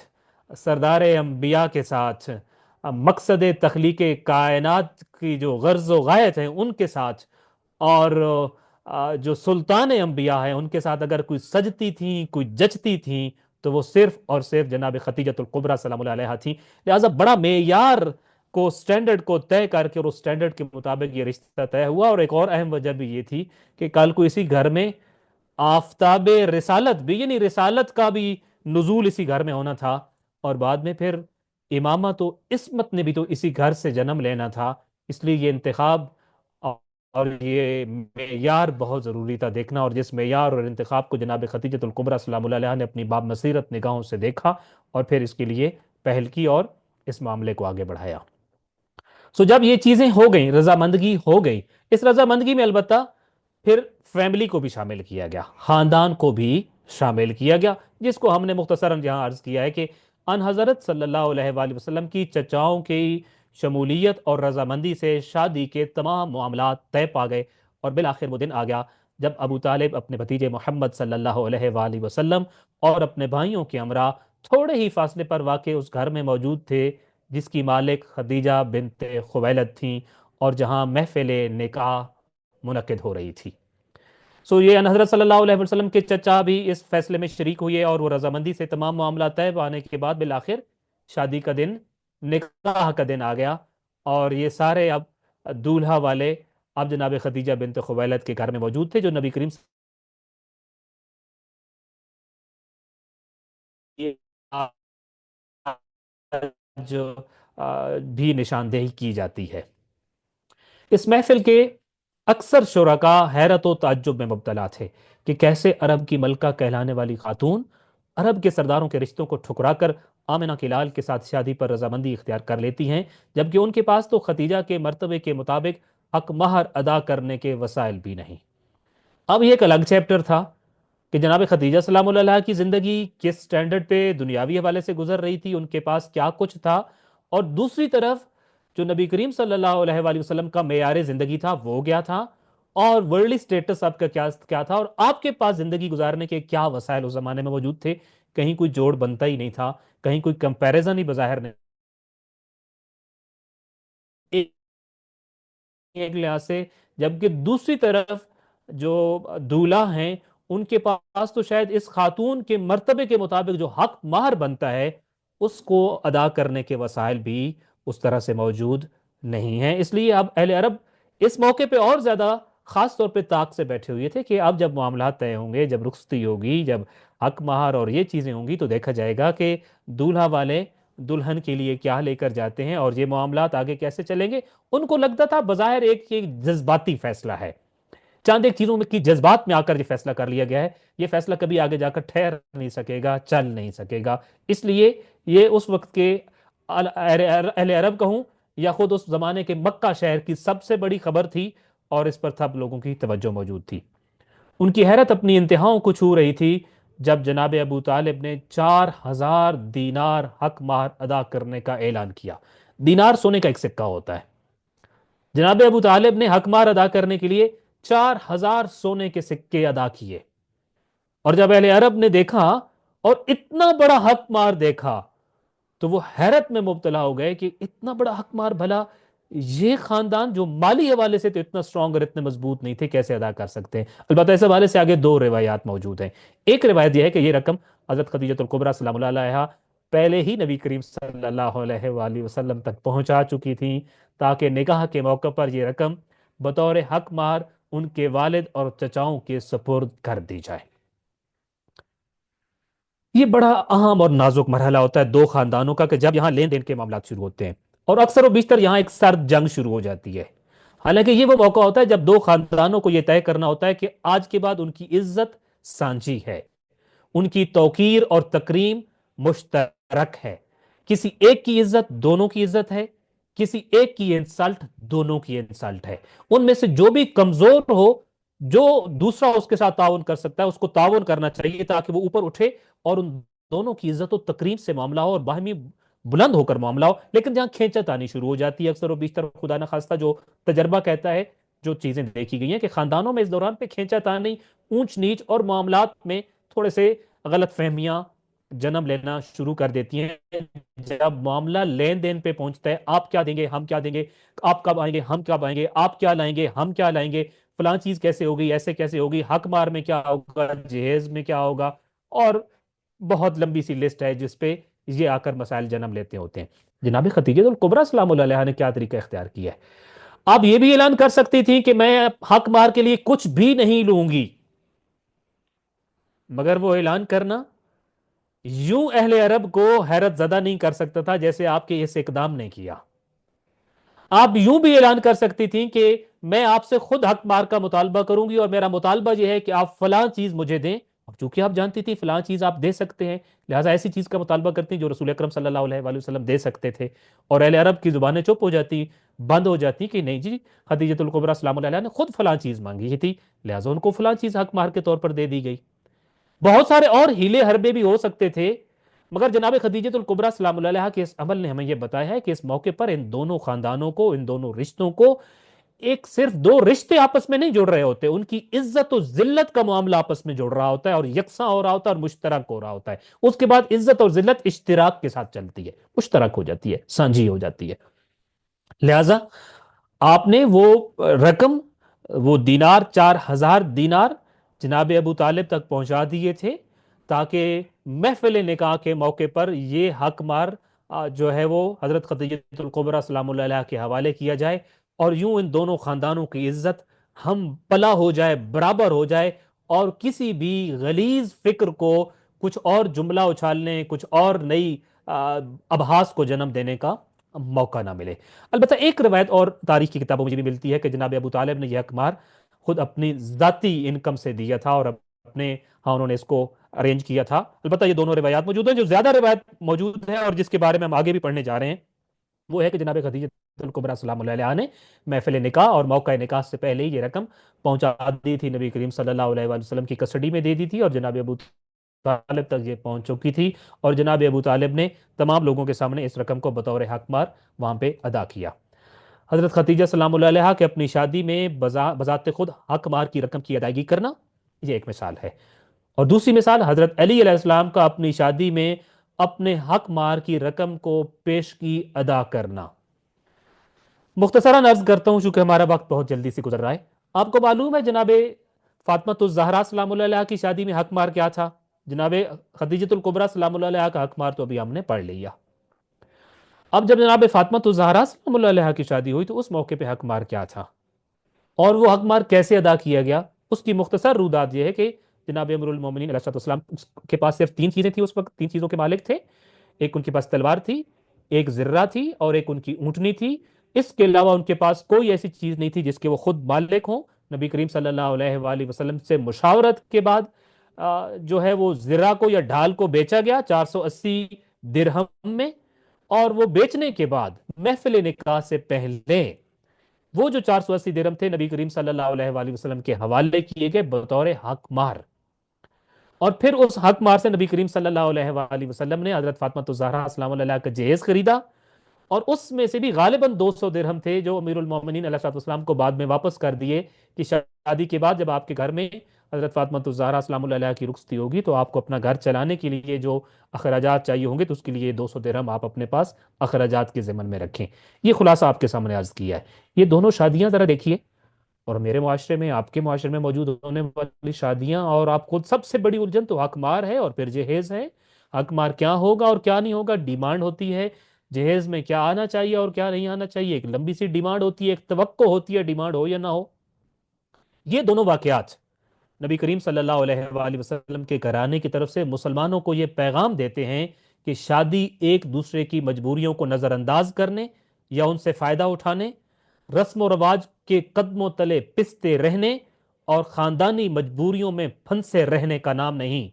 سردار انبیاء کے ساتھ، مقصد تخلیق کائنات کی جو غرض و غایت ہیں ان کے ساتھ، اور جو سلطان انبیاء ہیں ان کے ساتھ اگر کوئی سجتی تھیں، کوئی جچتی تھیں تو وہ صرف اور صرف جناب خدیجۃ الکبریٰ سلام اللہ علیہ تھیں. لہٰذا بڑا معیار کو، سٹینڈرڈ کو طے کر کے اور اس سٹینڈرڈ کے مطابق یہ رشتہ طے ہوا. اور ایک اور اہم وجہ بھی یہ تھی کہ کل کو اسی گھر میں آفتاب رسالت بھی، یعنی رسالت کا بھی نزول اسی گھر میں ہونا تھا اور بعد میں پھر امامت و عصمت نے بھی تو اسی گھر سے جنم لینا تھا. اس لیے یہ انتخاب اور یہ معیار بہت ضروری تھا دیکھنا، اور جس معیار اور انتخاب کو جناب خدیجۃ الکبریٰ السلام اللہ علیہ نے اپنی باب بصیرت نگاہوں سے دیکھا اور پھر اس کے لیے پہل کی اور اس معاملے کو آگے بڑھایا. سو جب یہ چیزیں ہو گئیں، رضامندگی ہو گئی، اس رضامندگی میں البتہ پھر فیملی کو بھی شامل کیا گیا، خاندان کو بھی شامل کیا گیا، جس کو ہم نے مختصراً یہاں عرض کیا ہے کہ ان حضرت صلی اللہ علیہ وآلہ وسلم کی چچاؤں کی شمولیت اور رضامندی سے شادی کے تمام معاملات طے پا گئے. اور بالآخر وہ دن آ گیا جب ابو طالب اپنے بھتیجے محمد صلی اللہ علیہ وآلہ وسلم اور اپنے بھائیوں کے ہمراہ تھوڑے ہی فاصلے پر واقع اس گھر میں موجود تھے جس کی مالک خدیجہ بنت خویلد تھیں اور جہاں محفل نکاح منعقد ہو رہی تھی. سو یہ ان حضرت صلی اللہ علیہ وسلم کے چچا بھی اس فیصلے میں شریک ہوئے اور وہ رضامندی سے تمام معاملات طے پانے کے بعد بالآخر شادی کا دن، نکاح کا دن آ گیا اور یہ سارے اب دولہا والے آپ جناب خدیجہ بنت خویلد کے گھر میں موجود تھے، جو نبی کریم جو بھی نشاندہی کی جاتی ہے۔ اس محفل کے اکثر شرکاء حیرت و تعجب میں مبتلا تھے کہ کیسے عرب کی ملکہ کہلانے والی خاتون عرب کے سرداروں کے رشتوں کو ٹھکرا کر آمنہ کے لال کے ساتھ شادی پر رضامندی اختیار کر لیتی ہیں، جبکہ ان کے پاس تو ختیجہ کے مرتبے کے مطابق حق مہر ادا کرنے کے وسائل بھی نہیں۔ اب یہ ایک الگ چیپٹر تھا کہ جناب خدیجہ سلام اللہ علیہ کی زندگی کس سٹینڈرڈ پہ دنیاوی حوالے سے گزر رہی تھی، ان کے پاس کیا کچھ تھا، اور دوسری طرف جو نبی کریم صلی اللہ علیہ وآلہ وسلم کا معیار زندگی تھا وہ کیا تھا، اور ورلڈلی سٹیٹس آپ کا کیا تھا، اور آپ کے پاس زندگی گزارنے کے کیا وسائل اس زمانے میں موجود تھے۔ کہیں کوئی جوڑ بنتا ہی نہیں تھا، کہیں کوئی کمپیریزن ہی بظاہر نہیں، ایک لحاظ سے، جبکہ دوسری طرف جو دولہا ہیں ان کے پاس تو شاید اس خاتون کے مرتبے کے مطابق جو حق مہر بنتا ہے اس کو ادا کرنے کے وسائل بھی اس طرح سے موجود نہیں ہیں۔ اس لیے اب اہل عرب اس موقع پہ اور زیادہ خاص طور پہ طاق سے بیٹھے ہوئے تھے کہ اب جب معاملات طے ہوں گے، جب رخصتی ہوگی، جب حق مہر اور یہ چیزیں ہوں گی، تو دیکھا جائے گا کہ دولہا والے دلہن کے لیے کیا لے کر جاتے ہیں اور یہ معاملات آگے کیسے چلیں گے۔ ان کو لگتا تھا بظاہر ایک جذباتی فیصلہ ہے، چاند ایک چیزوں میں کی جذبات میں آ کر یہ فیصلہ کر لیا گیا ہے، یہ فیصلہ کبھی آگے جا کر ٹھہر نہیں سکے گا، چل نہیں سکے گا۔ اس لیے یہ اس وقت کے اہل عرب کہوں یا خود اس زمانے کے مکہ شہر کی سب سے بڑی خبر تھی، اور اس پر سب لوگوں کی توجہ موجود تھی۔ ان کی حیرت اپنی انتہاؤں کو چھو رہی تھی جب جناب ابو طالب نے 4000 دینار حق مہر ادا کرنے کا اعلان کیا۔ دینار سونے کا ایک سکہ ہوتا ہے۔ جناب ابو طالب نے حق مہر ادا کرنے کے لیے 4000 سونے کے سکے ادا کیے، اور جب اہل عرب نے دیکھا اور اتنا بڑا حق مہر دیکھا تو وہ حیرت میں مبتلا ہو گئے کہ اتنا بڑا حق مہر بھلا یہ خاندان جو مالی حوالے سے تو اتنا سٹرونگ اور اتنے مضبوط نہیں تھے کیسے ادا کر سکتے ہیں۔ البتہ اس حوالے سے آگے دو روایات موجود ہیں۔ ایک روایت یہ ہے کہ یہ رقم حضرت خدیجۃ الکبریٰ سلام اللہ علیہا پہلے ہی نبی کریم صلی اللہ علیہ وآلہ وسلم تک پہنچا چکی تھیں، تاکہ نکاح کے موقع پر یہ رقم بطور حق مہر ان کے والد اور چچاؤں کے سپرد کر دی جائے۔ یہ بڑا اہم اور نازک مرحلہ ہوتا ہے دو خاندانوں کا کہ جب یہاں لین دین کے معاملات شروع ہوتے ہیں، اور اکثر و بیشتر یہاں ایک سرد جنگ شروع ہو جاتی ہے۔ حالانکہ یہ وہ موقع ہوتا ہے جب دو خاندانوں کو یہ طے کرنا ہوتا ہے کہ آج کے بعد ان کی عزت سانجی ہے، ان کی توقیر اور تکریم مشترک ہے، کسی ایک کی عزت دونوں کی عزت ہے، کسی ایک کی انسلٹ دونوں کی انسلٹ ہے۔ ان میں سے جو بھی کمزور ہو، جو دوسرا اس کے ساتھ تعاون کر سکتا ہے اس کو تعاون کرنا چاہیے تاکہ وہ اوپر اٹھے اور ان دونوں کی عزت و تکریم سے معاملہ ہو اور باہمی بلند ہو کر معاملہ ہو۔ لیکن جہاں کھینچا تانی شروع ہو جاتی ہے، اکثر و بیشتر خدا نخواستہ جو تجربہ کہتا ہے، جو چیزیں دیکھی گئی ہیں کہ خاندانوں میں اس دوران پہ کھینچا تانی، اونچ نیچ اور معاملات میں تھوڑے سے غلط فہمیاں جنم لینا شروع کر دیتی ہیں۔ جب معاملہ لین دین پہ پہنچتا ہے، آپ کیا دیں گے ہم کیا دیں گے، آپ کب آئیں گے ہم کب آئیں گے، آپ کیا لائیں گے ہم کیا لائیں گے، فلاں چیز کیسے ہوگی ایسے کیسے ہوگی، حق مار میں کیا ہوگا، جہیز میں کیا ہوگا، اور بہت لمبی سی لسٹ ہے جس پہ یہ آ کر مسائل جنم لیتے ہوتے ہیں۔ جناب خدیجہ الکبریٰ سلام اللہ علیہا نے کیا طریقہ اختیار کیا ہے؟ آپ یہ بھی اعلان کر سکتی تھی کہ میں حق مار کے لیے کچھ بھی نہیں لوں گی، مگر وہ اعلان کرنا یوں اہل عرب کو حیرت زدہ نہیں کر سکتا تھا جیسے آپ کے اس اقدام نے کیا۔ آپ یوں بھی اعلان کر سکتی تھیں کہ میں آپ سے خود حق مار کا مطالبہ کروں گی، اور میرا مطالبہ یہ ہے کہ آپ فلاں چیز مجھے دیں، اور چونکہ آپ جانتی تھی فلاں چیز آپ دے سکتے ہیں، لہٰذا ایسی چیز کا مطالبہ کرتی جو رسول اکرم صلی اللہ علیہ وآلہ وسلم دے سکتے تھے، اور اہل عرب کی زبانیں چپ ہو جاتی، بند ہو جاتی کہ نہیں جی، خدیجۃ الکبریٰ سلام اللہ علیہ نے خود فلاں چیز مانگی تھی، لہٰذا ان کو فلاں چیز حق مار کے طور پر دے دی گئی۔ بہت سارے اور ہیلے حربے بھی ہو سکتے تھے، مگر جناب خدیجۃ الکبریٰ سلام اللہ علیہ کے اس عمل نے ہمیں یہ بتایا ہے کہ اس موقع پر ان دونوں خاندانوں کو، ان دونوں رشتوں کو، ایک صرف دو رشتے آپس میں نہیں جڑ رہے ہوتے، ان کی عزت و ذلت کا معاملہ آپس میں جڑ رہا ہوتا ہے اور یکساں ہو رہا ہوتا ہے اور مشترک ہو رہا ہوتا ہے۔ اس کے بعد عزت اور ذلت اشتراک کے ساتھ چلتی ہے، مشترک ہو جاتی ہے، سانجھی ہو جاتی ہے۔ لہذا آپ نے وہ رقم، وہ دینار، 4000 دینار جناب ابو طالب تک پہنچا دیے تھے تاکہ محفل نکاح کے موقع پر یہ حق مار جو ہے وہ حضرت خدیجہ الکبریٰ سلام اللہ علیہ کے حوالے کیا جائے، اور یوں ان دونوں خاندانوں کی عزت ہم پلا ہو جائے، برابر ہو جائے، اور کسی بھی غلیظ فکر کو کچھ اور جملہ اچھالنے، کچھ اور نئی ابحاث کو جنم دینے کا موقع نہ ملے۔ البتہ ایک روایت اور تاریخ کی کتابوں میں مجھے بھی ملتی ہے کہ جناب ابو طالب نے یہ اقمار خود اپنی ذاتی انکم سے دیا تھا، اور اپنے ہاں انہوں نے اس کو ارینج کیا تھا۔ البتہ یہ دونوں روایات موجود ہیں۔ جو زیادہ روایت موجود ہے اور جس کے بارے میں ہم آگے بھی پڑھنے جا رہے ہیں، وہ ہے کہ جناب خدیجہ الکبریٰ سلام اللہ علیہ نے محفل نکاح اور موقع نکاح سے پہلے ہی یہ رقم پہنچا دی تھی، نبی کریم صلی اللہ علیہ وآلہ وسلم کی کسٹڈی میں دے دی تھی، اور جناب ابو طالب تک یہ پہنچ چکی تھی، اور جناب ابو طالب نے تمام لوگوں کے سامنے اس رقم کو بطور حق مار وہاں پہ ادا کیا۔ حضرت خدیجہ سلام اللہ علیہ کے اپنی شادی میں بذات خود حق مار کی رقم کی ادائیگی کرنا، یہ ایک مثال ہے۔ اور دوسری مثال حضرت علی علیہ السلام کا اپنی شادی میں اپنے حق مار کی رقم کو پیشگی ادا کرنا۔ مختصراً عرض کرتا ہوں چونکہ ہمارا وقت بہت جلدی سے گزر رہا ہے۔ آپ کو معلوم ہے جناب فاطمہ الزہرا سلام اللہ علیہ کی شادی میں حق مار کیا تھا؟ جناب خدیجۃ الکبریٰ سلام اللہ علیہ کا حق مار تو ابھی ہم نے پڑھ لیا۔ اب جب جناب فاطمہ الزہرا سلام اللہ علیہ کی شادی ہوئی تو اس موقع پہ حق مار کیا تھا، اور وہ حق مار کیسے ادا کیا گیا؟ اس کی مختصر روداد یہ ہے کہ جناب امیر المومنین علیہ السلام کے پاس صرف تین چیزیں تھیں اس وقت، تین چیزوں کے مالک تھے۔ ایک ان کے پاس تلوار تھی، ایک زرہ تھی، اور ایک ان کی اونٹنی تھی۔ اس کے علاوہ ان کے پاس کوئی ایسی چیز نہیں تھی جس کے وہ خود مالک ہوں۔ نبی کریم صلی اللہ علیہ وآلہ وسلم سے مشاورت کے بعد جو ہے وہ زرہ کو یا ڈھال کو بیچا گیا 480 درہم میں، اور وہ بیچنے کے بعد محفل نکاح سے پہلے وہ جو 480 درہم تھے نبی کریم صلی اللہ علیہ وآلہ وسلم کے حوالے کیے گئے بطور حق مار، اور پھر اس حق مار سے نبی کریم صلی اللہ علیہ وآلہ وسلم نے حضرت فاطمہ الزہرا سلام اللہ علیہ کا جہیز خریدا، اور اس میں سے بھی غالباً 200 درہم تھے جو امیر المومنین علیہ السلام کو بعد میں واپس کر دیے کہ شادی کے بعد جب آپ کے گھر میں حضرت فاطمہ الزہرا سلام اللہ علیہ کی رخصتی ہوگی تو آپ کو اپنا گھر چلانے کے لیے جو اخراجات چاہیے ہوں گے تو اس کے لیے 200 درہم آپ اپنے پاس اخراجات کے ضمن میں رکھیں۔ یہ خلاصہ آپ کے سامنے عرض کیا ہے۔ یہ دونوں شادیاں ذرا دیکھیے، اور میرے معاشرے میں، آپ کے معاشرے میں موجود ہونے والی شادیاں، اور آپ خود سب سے بڑی الجھن تو حق مار ہے اور پھر جہیز ہے۔ حق مار کیا ہوگا اور کیا نہیں ہوگا، ڈیمانڈ ہوتی ہے جہیز میں کیا آنا چاہیے اور کیا نہیں آنا چاہیے، ایک لمبی سی ڈیمانڈ ہوتی ہے، ایک توقع ہوتی ہے ڈیمانڈ ہو یا نہ ہو۔ یہ دونوں واقعات نبی کریم صلی اللہ علیہ وآلہ وسلم کے گھرانے کی طرف سے مسلمانوں کو یہ پیغام دیتے ہیں کہ شادی ایک دوسرے کی مجبوریوں کو نظر انداز کرنے یا ان سے فائدہ اٹھانے، رسم و رواج کے قدموں تلے پستے رہنے اور خاندانی مجبوریوں میں پھنسے رہنے کا نام نہیں،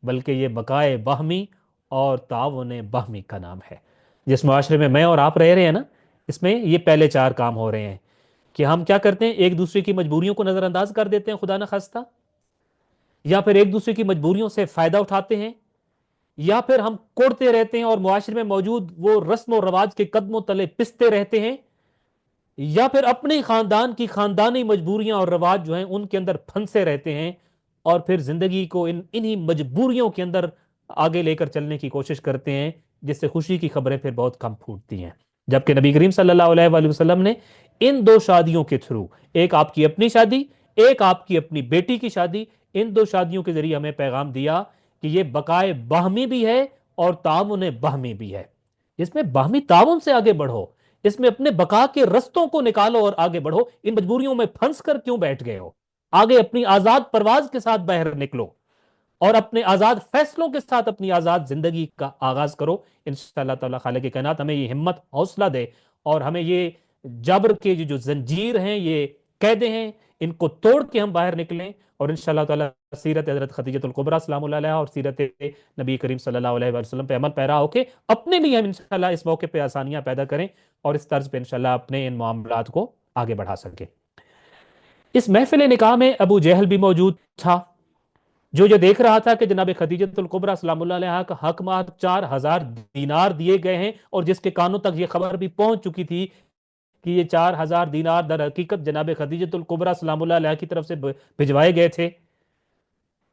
بلکہ یہ بقائے باہمی اور تعاون باہمی کا نام ہے۔ جس معاشرے میں میں اور آپ رہ رہے ہیں نا، اس میں یہ پہلے چار کام ہو رہے ہیں کہ ہم کیا کرتے ہیں، ایک دوسرے کی مجبوریوں کو نظر انداز کر دیتے ہیں خدا نخواستہ، یا پھر ایک دوسرے کی مجبوریوں سے فائدہ اٹھاتے ہیں، یا پھر ہم کوڑتے رہتے ہیں اور معاشرے میں موجود وہ رسم و رواج کے قدموں تلے پستے رہتے ہیں، یا پھر اپنے خاندان کی خاندانی مجبوریاں اور رواج جو ہیں ان کے اندر پھنسے رہتے ہیں، اور پھر زندگی کو انہی مجبوریوں کے اندر آگے لے کر چلنے کی کوشش کرتے ہیں، جس سے خوشی کی خبریں پھر بہت کم پھوٹتی ہیں۔ جبکہ نبی کریم صلی اللہ علیہ وآلہ وسلم نے ان دو شادیوں کے تھرو، ایک آپ کی اپنی شادی، ایک آپ کی اپنی بیٹی کی شادی، ان دو شادیوں کے ذریعے ہمیں پیغام دیا کہ یہ بقائے باہمی بھی ہے اور تعاون باہمی بھی ہے۔ اس میں باہمی تعاون سے آگے بڑھو، اس میں اپنے بقا کے رستوں کو نکالو اور آگے بڑھو۔ ان مجبوریوں میں پھنس کر کیوں بیٹھ گئے ہو؟ آگے اپنی آزاد پرواز کے ساتھ باہر نکلو اور اپنے آزاد فیصلوں کے ساتھ اپنی آزاد زندگی کا آغاز کرو۔ انشاءاللہ تعالی خالق کائنات ہمیں یہ ہمت حوصلہ دے، اور ہمیں یہ جبر کے جو زنجیر ہیں، یہ قیدیں ہیں، ان کو توڑ کے ہم باہر نکلیں، اور انشاءاللہ تعالی سیرت حضرت خدیجۃ الکبریٰ سلام اللہ علیہ اور سیرت نبی کریم صلی اللہ علیہ وسلم پہ عمل پیرا ہو کے اپنے لیے ہم انشاءاللہ اس موقع پہ آسانیاں پیدا کریں، اور اس طرز پہ انشاءاللہ اپنے ان معاملات کو آگے بڑھا سکیں۔ اس محفل نکاح میں ابو جہل بھی موجود تھا، جو یہ دیکھ رہا تھا کہ جناب خدیجۃ الکبریٰ سلام اللہ علیہ کا حق مہر 4000 دینار دیے گئے ہیں، اور جس کے کانوں تک یہ خبر بھی پہنچ چکی تھی کہ یہ 4000 دینار در حقیقت جناب خدیجۃ الکبریٰ سلام اللہ علیہ کی طرف سے بھجوائے گئے تھے۔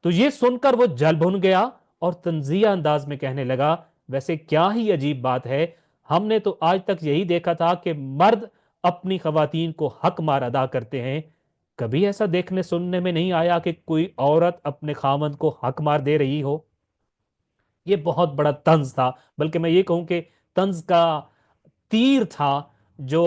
تو یہ سن کر وہ جل بھن گیا اور تنزیہ انداز میں کہنے لگا، ویسے کیا ہی عجیب بات ہے، ہم نے تو آج تک یہی دیکھا تھا کہ مرد اپنی خواتین کو حق مار ادا کرتے ہیں، کبھی ایسا دیکھنے سننے میں نہیں آیا کہ کوئی عورت اپنے خاوند کو حق مار دے رہی ہو۔ یہ بہت بڑا طنز تھا، بلکہ میں یہ کہوں کہ طنز کا تیر تھا جو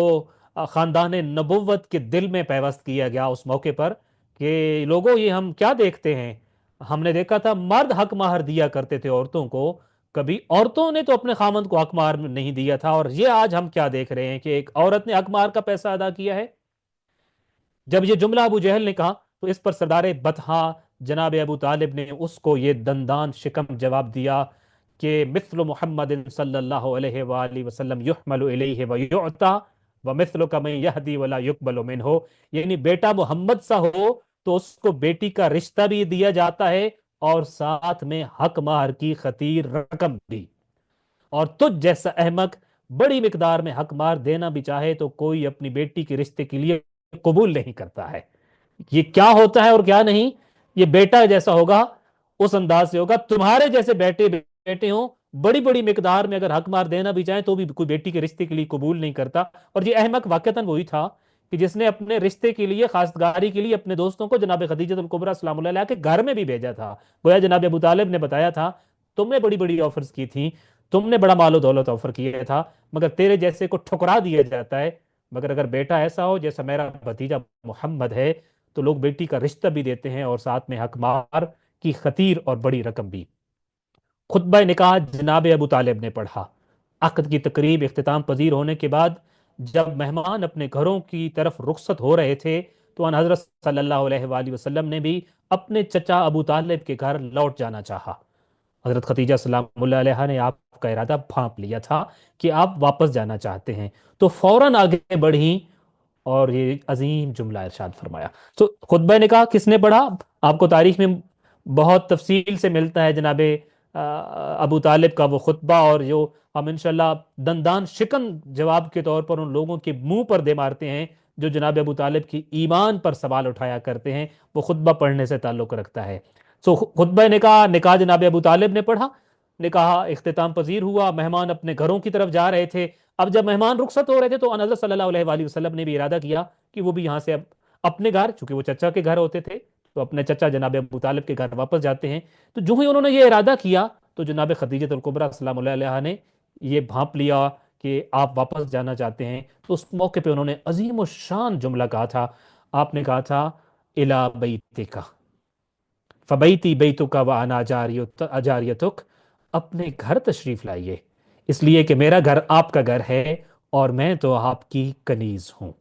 خاندان نبوت کے دل میں پیوست کیا گیا اس موقع پر کہ لوگوں یہ ہم کیا دیکھتے ہیں؟ ہم نے دیکھا تھا مرد حق مہر دیا کرتے تھے عورتوں کو، کبھی عورتوں نے تو اپنے خامند کو حق مہر نہیں دیا تھا، اور یہ آج ہم کیا دیکھ رہے ہیں کہ ایک عورت نے حق مہر کا پیسہ ادا کیا ہے۔ جب یہ جملہ ابو جہل نے کہا تو اس پر سردار بطحا جناب ابو طالب نے اس کو یہ دندان شکم جواب دیا کہ مثل محمد صلی اللہ علیہ وآلہ وسلم یحمل الیہ ویعطا ومثل من یہدی ولا یقبل منہ، یعنی بیٹا محمد سا ہو تو اس کو بیٹی کا رشتہ بھی دیا جاتا ہے اور ساتھ میں حق مہر کی خطیر رقم بھی، اور تجھ جیسا احمق بڑی مقدار میں حق مہر دینا بھی چاہے تو کوئی اپنی بیٹی کے رشتے کے لیے قبول نہیں کرتا ہے۔ یہ کیا ہوتا ہے اور کیا نہیں؟ یہ بیٹا جیسا ہوگا اس انداز سے ہوگا، تمہارے جیسے بیٹے بیٹے ہوں بڑی بڑی مقدار میں اگر حق مار دینا بھی چاہیں تو بھی کوئی بیٹی کے رشتے کے لیے قبول نہیں کرتا۔ اور یہ احمق واقعتاً وہی تھا کہ جس نے اپنے رشتے کے لیے خواستگاری کے لیے اپنے دوستوں کو جناب خدیجہ الکبریٰ سلام اللہ علیہ کے گھر میں بھی بھیجا تھا۔ گویا جناب ابو طالب نے بتایا تھا تم نے بڑی بڑی آفرز کی تھیں، تم نے بڑا مال و دولت آفر کیا تھا، مگر تیرے جیسے کو ٹھکرا دیا جاتا ہے، مگر اگر بیٹا ایسا ہو جیسا میرا بھتیجا محمد ہے تو لوگ بیٹی کا رشتہ بھی دیتے ہیں اور ساتھ میں حق مہر کی خطیر اور بڑی رقم بھی۔ خطبہ نکاح جناب ابو طالب نے پڑھا۔ عقد کی تقریب اختتام پذیر ہونے کے بعد جب مہمان اپنے گھروں کی طرف رخصت ہو رہے تھے تو ان حضرت صلی اللہ علیہ وآلہ وسلم نے بھی اپنے چچا ابو طالب کے گھر لوٹ جانا چاہا۔ حضرت خدیجہ سلام اللہ علیہ نے آپ کا ارادہ بھانپ لیا تھا کہ آپ واپس جانا چاہتے ہیں، تو فوراً آگے بڑھیں اور یہ عظیم جملہ ارشاد فرمایا۔ تو خطبہ نکاح کس نے پڑھا؟ آپ کو تاریخ میں بہت تفصیل سے ملتا ہے جناب ابو طالب کا وہ خطبہ، اور جو ہم انشاءاللہ دندان شکن جواب کے طور پر ان لوگوں کے منہ پر دے مارتے ہیں جو جناب ابو طالب کی ایمان پر سوال اٹھایا کرتے ہیں، وہ خطبہ پڑھنے سے تعلق رکھتا ہے۔ خطبہ نکاح جناب ابو طالب نے پڑھا، نکاح اختتام پذیر ہوا، مہمان اپنے گھروں کی طرف جا رہے تھے۔ اب جب مہمان رخصت ہو رہے تھے تو ان حضرت صلی اللہ علیہ وآلہ وسلم نے بھی ارادہ کیا کہ وہ بھی یہاں سے اب اپنے گھر، چونکہ وہ چچا کے گھر ہوتے تھے تو اپنے چچا جناب ابو طالب کے گھر واپس جاتے ہیں۔ تو جو ہی انہوں نے یہ ارادہ کیا تو جناب خدیجہ الکبریٰ سلام اللہ علیہ نے یہ بھانپ لیا کہ آپ واپس جانا چاہتے ہیں، تو اس موقع پہ انہوں نے عظیم الشان جملہ کہا تھا۔ آپ نے کہا تھا الا بیتک فبیتی بیتک وانا جاریتک، اپنے گھر تشریف لائیے، اس لیے کہ میرا گھر آپ کا گھر ہے اور میں تو آپ کی کنیز ہوں۔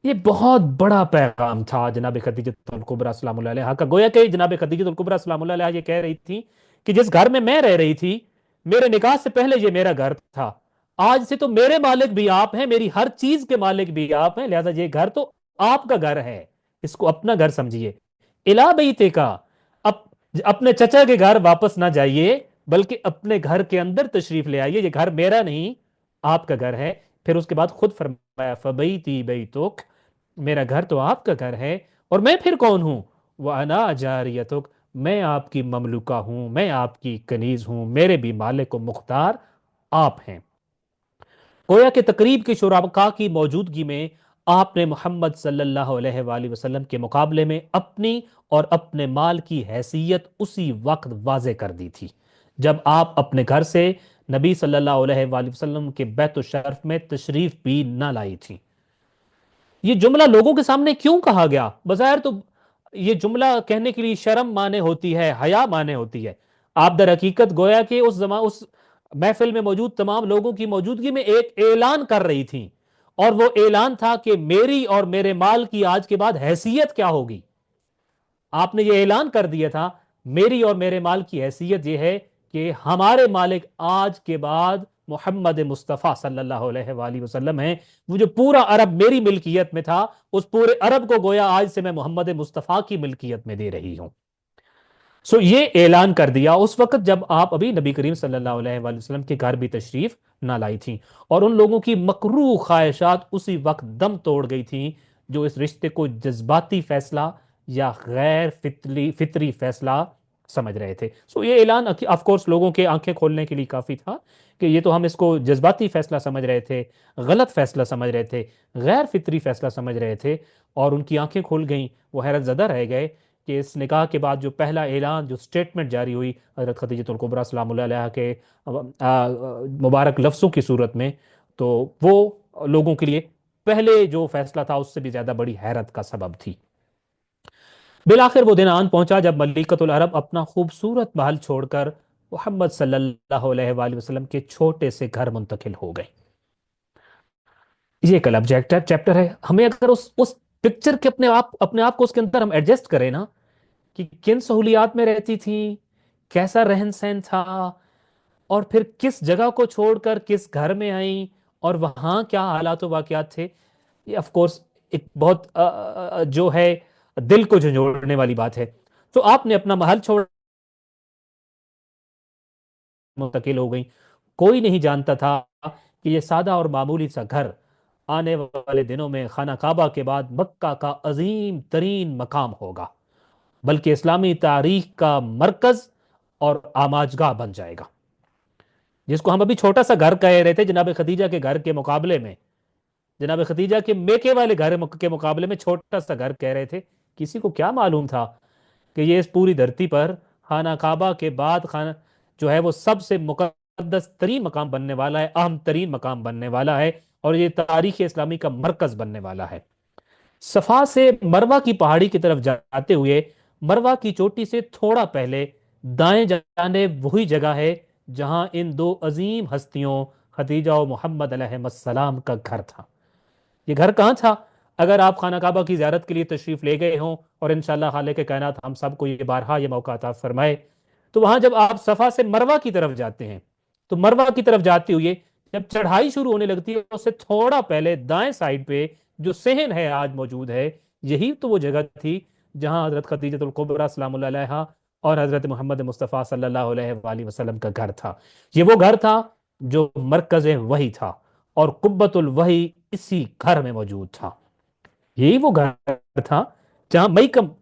یہ بہت بڑا پیغام تھا جناب خدیجہ الکبریٰ سلام اللہ علیہ کا۔ گویا کہ جناب خدیجہ الکبریٰ سلام اللہ علیہ یہ کہہ رہی تھی کہ جس گھر میں میں رہ رہی تھی، میرے نکاح سے پہلے یہ میرا گھر تھا، آج سے تو میرے مالک بھی آپ ہیں، میری ہر چیز کے مالک بھی آپ ہیں، لہذا یہ گھر تو آپ کا گھر ہے، اس کو اپنا گھر سمجھیے۔ الا بیتکا، اپنے چچا کے گھر واپس نہ جائیے بلکہ اپنے گھر کے اندر تشریف لے آئیے، یہ گھر میرا نہیں آپ کا گھر ہے۔ پھر اس کے بعد خود فرمایا فبیتی بیتک، میرا گھر تو آپ کا گھر ہے اور میں پھر کون ہوں؟ وَأَنَا جَارِيَتُكَ، میں آپ کی مملوکہ ہوں، میں آپ کی کنیز ہوں، میرے بھی مالک و مختار آپ ہیں۔ گویا کہ تقریب کے شرکاء کی موجودگی میں آپ نے محمد صلی اللہ علیہ وآلہ وسلم کے مقابلے میں اپنی اور اپنے مال کی حیثیت اسی وقت واضح کر دی تھی جب آپ اپنے گھر سے نبی صلی اللہ علیہ وآلہ وسلم کے بیت الشرف میں تشریف بھی نہ لائی تھی۔ یہ جملہ لوگوں کے سامنے کیوں کہا گیا؟ بظاہر تو یہ جملہ کہنے کے لیے شرم مانے ہوتی ہے، حیا مانے ہوتی ہے۔ آپ در حقیقت گویا کہ اس محفل میں موجود تمام لوگوں کی موجودگی میں ایک اعلان کر رہی تھیں، اور وہ اعلان تھا کہ میری اور میرے مال کی آج کے بعد حیثیت کیا ہوگی۔ آپ نے یہ اعلان کر دیا تھا میری اور میرے مال کی حیثیت یہ ہے کہ ہمارے مالک آج کے بعد محمد مصطفیٰ صلی اللہ علیہ وآلہ وسلم ہیں۔ وہ جو پورا عرب میری ملکیت میں تھا، اس پورے عرب کو گویا آج سے میں محمد مصطفیٰ کی ملکیت میں دے رہی ہوں۔ یہ اعلان کر دیا اس وقت جب آپ ابھی نبی کریم صلی اللہ علیہ وآلہ وسلم کے گھر بھی تشریف نہ لائی تھیں، اور ان لوگوں کی مکروہ خواہشات اسی وقت دم توڑ گئی تھیں جو اس رشتے کو جذباتی فیصلہ یا غیر فطری فیصلہ سمجھ رہے تھے۔ یہ اعلان آف کورس لوگوں کے آنکھیں کھولنے کے لیے کافی تھا کہ یہ تو ہم اس کو جذباتی فیصلہ سمجھ رہے تھے، غلط فیصلہ سمجھ رہے تھے، غیر فطری فیصلہ سمجھ رہے تھے، اور ان کی آنکھیں کھل گئیں، وہ حیرت زدہ رہ گئے کہ اس نکاح کے بعد جو پہلا اعلان، جو سٹیٹمنٹ جاری ہوئی حضرت خدیجہ الکبریٰ سلام اللہ علیہ کے مبارک لفظوں کی صورت میں، تو وہ لوگوں کے لیے پہلے جو فیصلہ تھا اس سے بھی زیادہ بڑی حیرت کا سبب تھی۔ بالآخر وہ دن آن پہنچا جب ملکۃ العرب اپنا خوبصورت محل چھوڑ کر محمد صلی اللہ علیہ وآلہ وسلم کے چھوٹے سے گھر منتقل ہو گئے۔ یہ ایک الگ چیپٹر ہے۔ ہمیں اگر اس پکچر کے اپنے آپ کو اس کے اندر ہم ایڈجسٹ کریں نا، کہ کن سہولیات میں رہتی تھی، کیسا رہن سہن تھا، اور پھر کس جگہ کو چھوڑ کر کس گھر میں آئیں، اور وہاں کیا حالات و واقعات تھے، یہ آف کورس ایک بہت جو ہے دل کو جھنجھوڑنے والی بات ہے۔ تو آپ نے اپنا محل چھوڑ منتقل ہو گئی۔ کوئی نہیں جانتا تھا کہ یہ سادہ اور معمولی سا گھر آنے والے دنوں میں خانہ کعبہ کے بعد مکہ کا عظیم ترین مقام ہوگا، بلکہ اسلامی تاریخ کا مرکز اور آماجگاہ بن جائے گا۔ جس کو ہم ابھی چھوٹا سا گھر کہہ رہے تھے جناب خدیجہ کے گھر کے مقابلے میں، جناب خدیجہ کے میکے والے گھر کے مقابلے میں چھوٹا سا گھر کہہ رہے تھے، کسی کو کیا معلوم تھا کہ یہ اس پوری دھرتی پر خانہ کعبہ کے بعد خانہ جو ہے وہ سب سے مقدس ترین مقام بننے والا ہے، اہم ترین مقام بننے والا ہے، اور یہ تاریخ اسلامی کا مرکز بننے والا ہے۔ صفا سے مروہ کی پہاڑی کی طرف جاتے ہوئے مروہ کی چوٹی سے تھوڑا پہلے دائیں جانب وہی جگہ ہے جہاں ان دو عظیم ہستیوں خدیجہ و محمد علیہ السلام کا گھر تھا۔ یہ گھر کہاں تھا؟ اگر آپ خانہ کعبہ کی زیارت کے لیے تشریف لے گئے ہوں، اور انشاءاللہ خالق کائنات ہم سب کو یہ بارہا یہ موقع عطا فرمائے، تو وہاں جب آپ صفا سے مروہ کی طرف جاتے ہیں تو مروہ کی طرف جاتے ہوئے جب چڑھائی شروع ہونے لگتی ہے اس سے تھوڑا پہلے دائیں سائڈ پہ جو صحن ہے آج موجود ہے، یہی تو وہ جگہ تھی جہاں حضرت خدیجہ الکبریٰ سلام اللہ علیہا اور حضرت محمد مصطفیٰ صلی اللہ علیہ وآلہ وسلم کا گھر تھا۔ یہ وہ گھر تھا جو مرکز وحی تھا، اور قبۃ الوحی اسی گھر میں موجود تھا۔ یہی وہ گھر تھا جہاں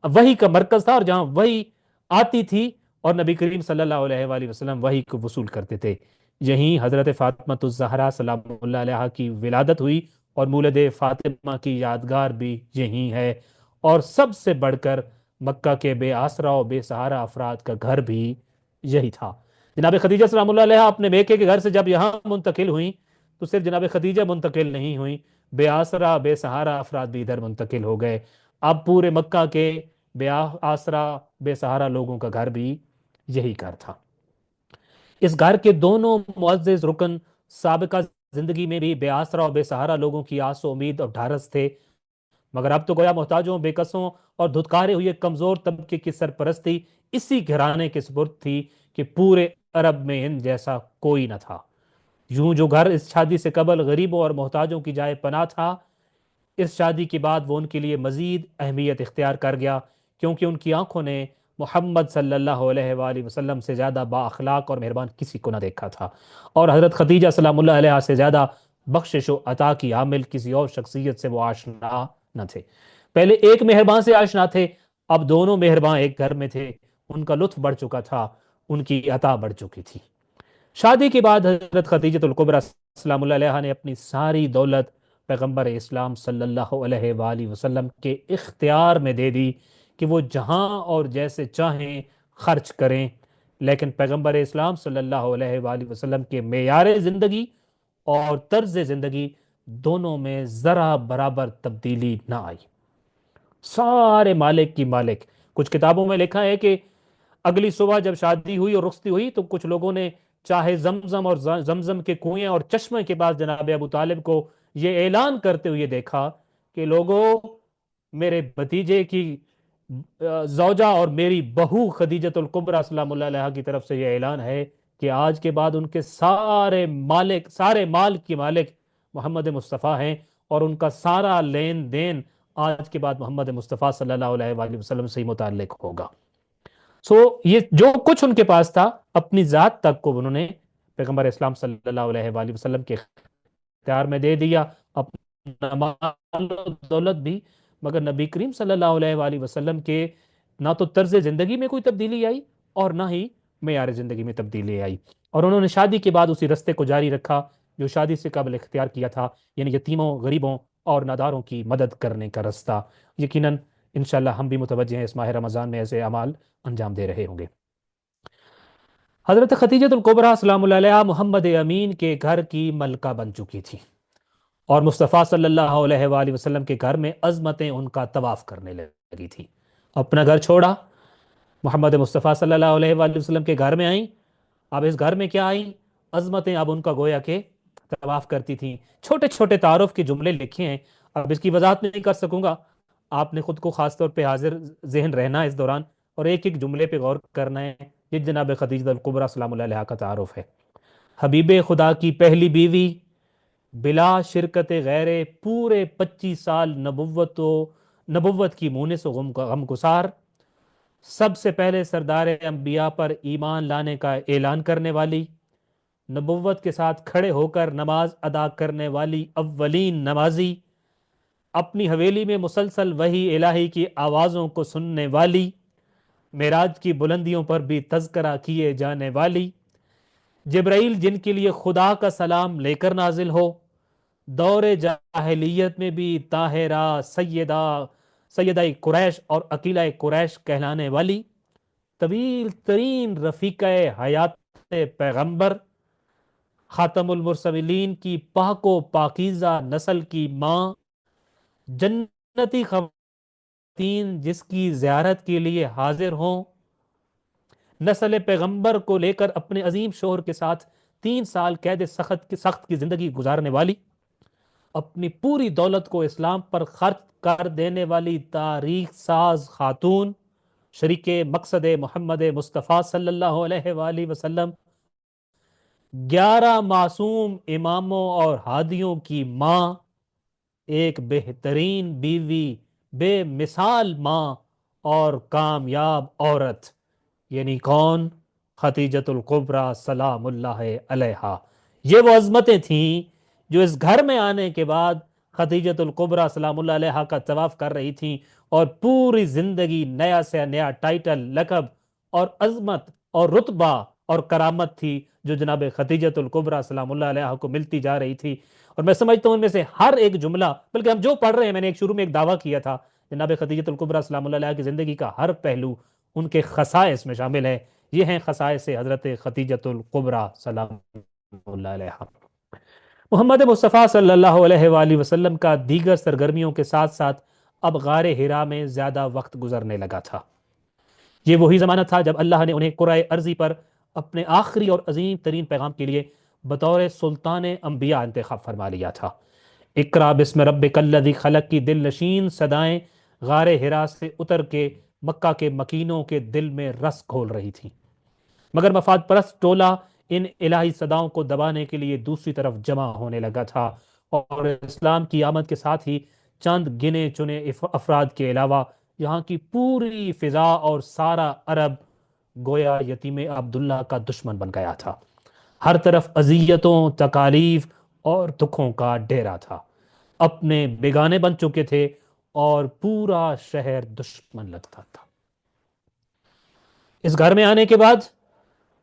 وحی کا مرکز تھا، اور جہاں وحی آتی تھی اور نبی کریم صلی اللہ علیہ وآلہ وسلم وحی کو وصول کرتے تھے۔ یہیں حضرت فاطمہ الزہرا سلام اللہ علیہ کی ولادت ہوئی، اور مولد فاطمہ کی یادگار بھی یہیں ہے، اور سب سے بڑھ کر مکہ کے بے آسرا و بے سہارا افراد کا گھر بھی یہی تھا۔ جناب خدیجہ سلام اللہ علیہ اپنے میکے کے گھر سے جب یہاں منتقل ہوئیں تو صرف جناب خدیجہ منتقل نہیں ہوئیں، بے آسرا بے سہارا افراد بھی ادھر منتقل ہو گئے۔ اب پورے مکہ کے بے آسرا بے سہارا لوگوں کا گھر بھی یہی گھر تھا۔ اس گھر کے دونوں معزز رکن سابقہ زندگی میں بھی بے آسرا اور بے سہارا لوگوں کی آس و امید اور ڈھارس تھے، مگر اب تو گویا محتاجوں، بے کسوں اور دھتکارے ہوئے کمزور طبقے کی سرپرستی اسی گھرانے کے سپرد تھی کہ پورے عرب میں ان جیسا کوئی نہ تھا۔ یوں جو گھر اس شادی سے قبل غریبوں اور محتاجوں کی جائے پناہ تھا، اس شادی کے بعد وہ ان کے لیے مزید اہمیت اختیار کر گیا، کیونکہ ان کی آنکھوں نے محمد صلی اللہ علیہ وآلہ وسلم سے زیادہ با اخلاق اور مہربان کسی کو نہ دیکھا تھا، اور حضرت خدیجہ سلام اللہ علیہ سے زیادہ بخشش و عطا کی عامل کسی اور شخصیت سے وہ آشنا نہ تھے۔ پہلے ایک مہربان سے آشنا تھے، اب دونوں مہربان ایک گھر میں تھے، ان کا لطف بڑھ چکا تھا، ان کی عطا بڑھ چکی تھی۔ شادی کے بعد حضرت خدیجہ الکبریٰ سلام اللہ علیہ نے اپنی ساری دولت پیغمبر اسلام صلی اللہ علیہ وآلہ وسلم کے اختیار میں دے دی کہ وہ جہاں اور جیسے چاہیں خرچ کریں، لیکن پیغمبر اسلام صلی اللہ علیہ وآلہ وسلم کے معیار زندگی اور طرز زندگی دونوں میں ذرا برابر تبدیلی نہ آئی۔ سارے مالک کی مالک، کچھ کتابوں میں لکھا ہے کہ اگلی صبح جب شادی ہوئی اور رخصتی ہوئی تو کچھ لوگوں نے چاہے زمزم اور زمزم کے کنویں اور چشمے کے پاس جناب ابو طالب کو یہ اعلان کرتے ہوئے دیکھا کہ لوگوں، میرے بھتیجے کی زوجہ اور میری بہو خدیجۃ الکبریٰ سلام اللہ علیہ کی طرف سے یہ اعلان ہے کہ آج کے بعد ان کے سارے مال کی مالک محمد مصطفیٰ ہیں، اور ان کا سارا لین دین آج کے بعد محمد مصطفیٰ صلی اللہ علیہ وآلہ وسلم سے ہی متعلق ہوگا۔ یہ جو کچھ ان کے پاس تھا اپنی ذات تک کو انہوں نے پیغمبر اسلام صلی اللہ علیہ وآلہ وسلم کے اختیار میں دے دیا، اپنا مال و دولت بھی، مگر نبی کریم صلی اللہ علیہ وآلہ وسلم کے نہ تو طرز زندگی میں کوئی تبدیلی آئی اور نہ ہی معیار زندگی میں تبدیلی آئی، اور انہوں نے شادی کے بعد اسی رستے کو جاری رکھا جو شادی سے قبل اختیار کیا تھا، یعنی یتیموں، غریبوں اور ناداروں کی مدد کرنے کا رستہ۔ یقیناً انشاءاللہ ہم بھی متوجہ ہیں اس ماہ رمضان میں ایسے اعمال انجام دے رہے ہوں گے۔ حضرت خدیجہ الکبریٰ سلام اللہ علیہ محمد امین کے گھر کی ملکہ بن چکی تھی، اور مصطفیٰ صلی اللہ علیہ وآلہ وسلم کے گھر میں عظمتیں ان کا طواف کرنے لگی تھی۔ اپنا گھر چھوڑا، محمد مصطفیٰ صلی اللہ علیہ وآلہ وسلم کے گھر میں آئیں۔ اب اس گھر میں کیا آئیں؟ عظمتیں اب ان کا گویا کہ طواف کرتی تھیں۔ چھوٹے چھوٹے تعارف کے جملے لکھے ہیں، اب اس کی وضاحت نہیں کر سکوں گا، آپ نے خود کو خاص طور پہ حاضر ذہن رہنا ہے اس دوران، اور ایک ایک جملے پہ غور کرنا ہے۔ یہ جناب خدیجہ الکبریٰ سلام اللہ علیہا کا تعارف ہے۔ حبیب خدا کی پہلی بیوی، بلا شرکت غیر، پورے 25 سال نبوت کی مونس و غم گسار، سب سے پہلے سردار انبیاء پر ایمان لانے کا اعلان کرنے والی، نبوت کے ساتھ کھڑے ہو کر نماز ادا کرنے والی اولین نمازی، اپنی حویلی میں مسلسل وحی الہی کی آوازوں کو سننے والی، معراج کی بلندیوں پر بھی تذکرہ کیے جانے والی، جبرائیل جن کے لیے خدا کا سلام لے کر نازل ہو، دور جاہلیت میں بھی طاہرہ، سیدہ قریش اور عقیلہ قریش کہلانے والی، طویل ترین رفیقہ حیات پیغمبر، خاتم المرسلین کی پاک و پاکیزہ نسل کی ماں، جنتی خواتین جس کی زیارت کے لیے حاضر ہوں، نسل پیغمبر کو لے کر اپنے عظیم شوہر کے ساتھ 3 سال قید سخت کی زندگی گزارنے والی، اپنی پوری دولت کو اسلام پر خرچ کر دینے والی تاریخ ساز خاتون، شریک مقصد محمد مصطفیٰ صلی اللہ علیہ وآلہ وسلم، 11 معصوم اماموں اور ہادیوں کی ماں، ایک بہترین بیوی، بے مثال ماں اور کامیاب عورت، یعنی کون؟ خدیجۃ الکبریٰ سلام اللہ علیہا۔ یہ وہ عظمتیں تھیں جو اس گھر میں آنے کے بعد خدیجۃ الکبریٰ سلام اللہ علیہا کا طواف کر رہی تھیں، اور پوری زندگی نیا سے نیا ٹائٹل، لقب اور عظمت اور رتبہ اور کرامت تھی جو جناب خدیجۃ الکبریٰ سلام اللہ علیہا کو ملتی جا رہی تھی۔ اور میں سمجھتا ہوں ان میں سے ہر ایک جملہ، بلکہ ہم جو پڑھ رہے ہیں، میں نے ایک شروع میں ایک دعویٰ کیا تھا، جناب خدیجۃ الکبریٰ سلام اللہ علیہا کی زندگی کا ہر پہلو ان کے خصائص میں شامل ہے۔ یہ ہیں خصائص حضرت خدیجۃ الکبریٰ سلام اللہ علیہا۔ محمد مصطفیٰ صلی اللہ علیہ وآلہ وسلم کا دیگر سرگرمیوں کے ساتھ ساتھ اب غار حرا میں زیادہ وقت گزرنے لگا تھا۔ یہ وہی زمانہ تھا جب اللہ نے انہیں کرۂ ارضی پر اپنے آخری اور عظیم ترین پیغام کے لیے بطور سلطان انبیاء انتخاب فرما لیا تھا۔ اقرا بسم ربک الذی خلق کی دل نشین صدائیں غار حرا سے اتر کے مکہ کے مکینوں کے دل میں رس گھول رہی تھیں، مگر مفاد پرست ٹولہ ان الہی صداؤں کو دبانے کے لیے دوسری طرف جمع ہونے لگا تھا، اور اسلام کی آمد کے ساتھ ہی چند گنے چنے افراد کے علاوہ یہاں کی پوری فضا اور سارا عرب گویا یتیم عبداللہ کا دشمن بن گیا تھا۔ ہر طرف اذیتوں، تکالیف اور دکھوں کا ڈیرا تھا، اپنے بیگانے بن چکے تھے اور پورا شہر دشمن لگتا تھا۔ اس گھر میں آنے کے بعد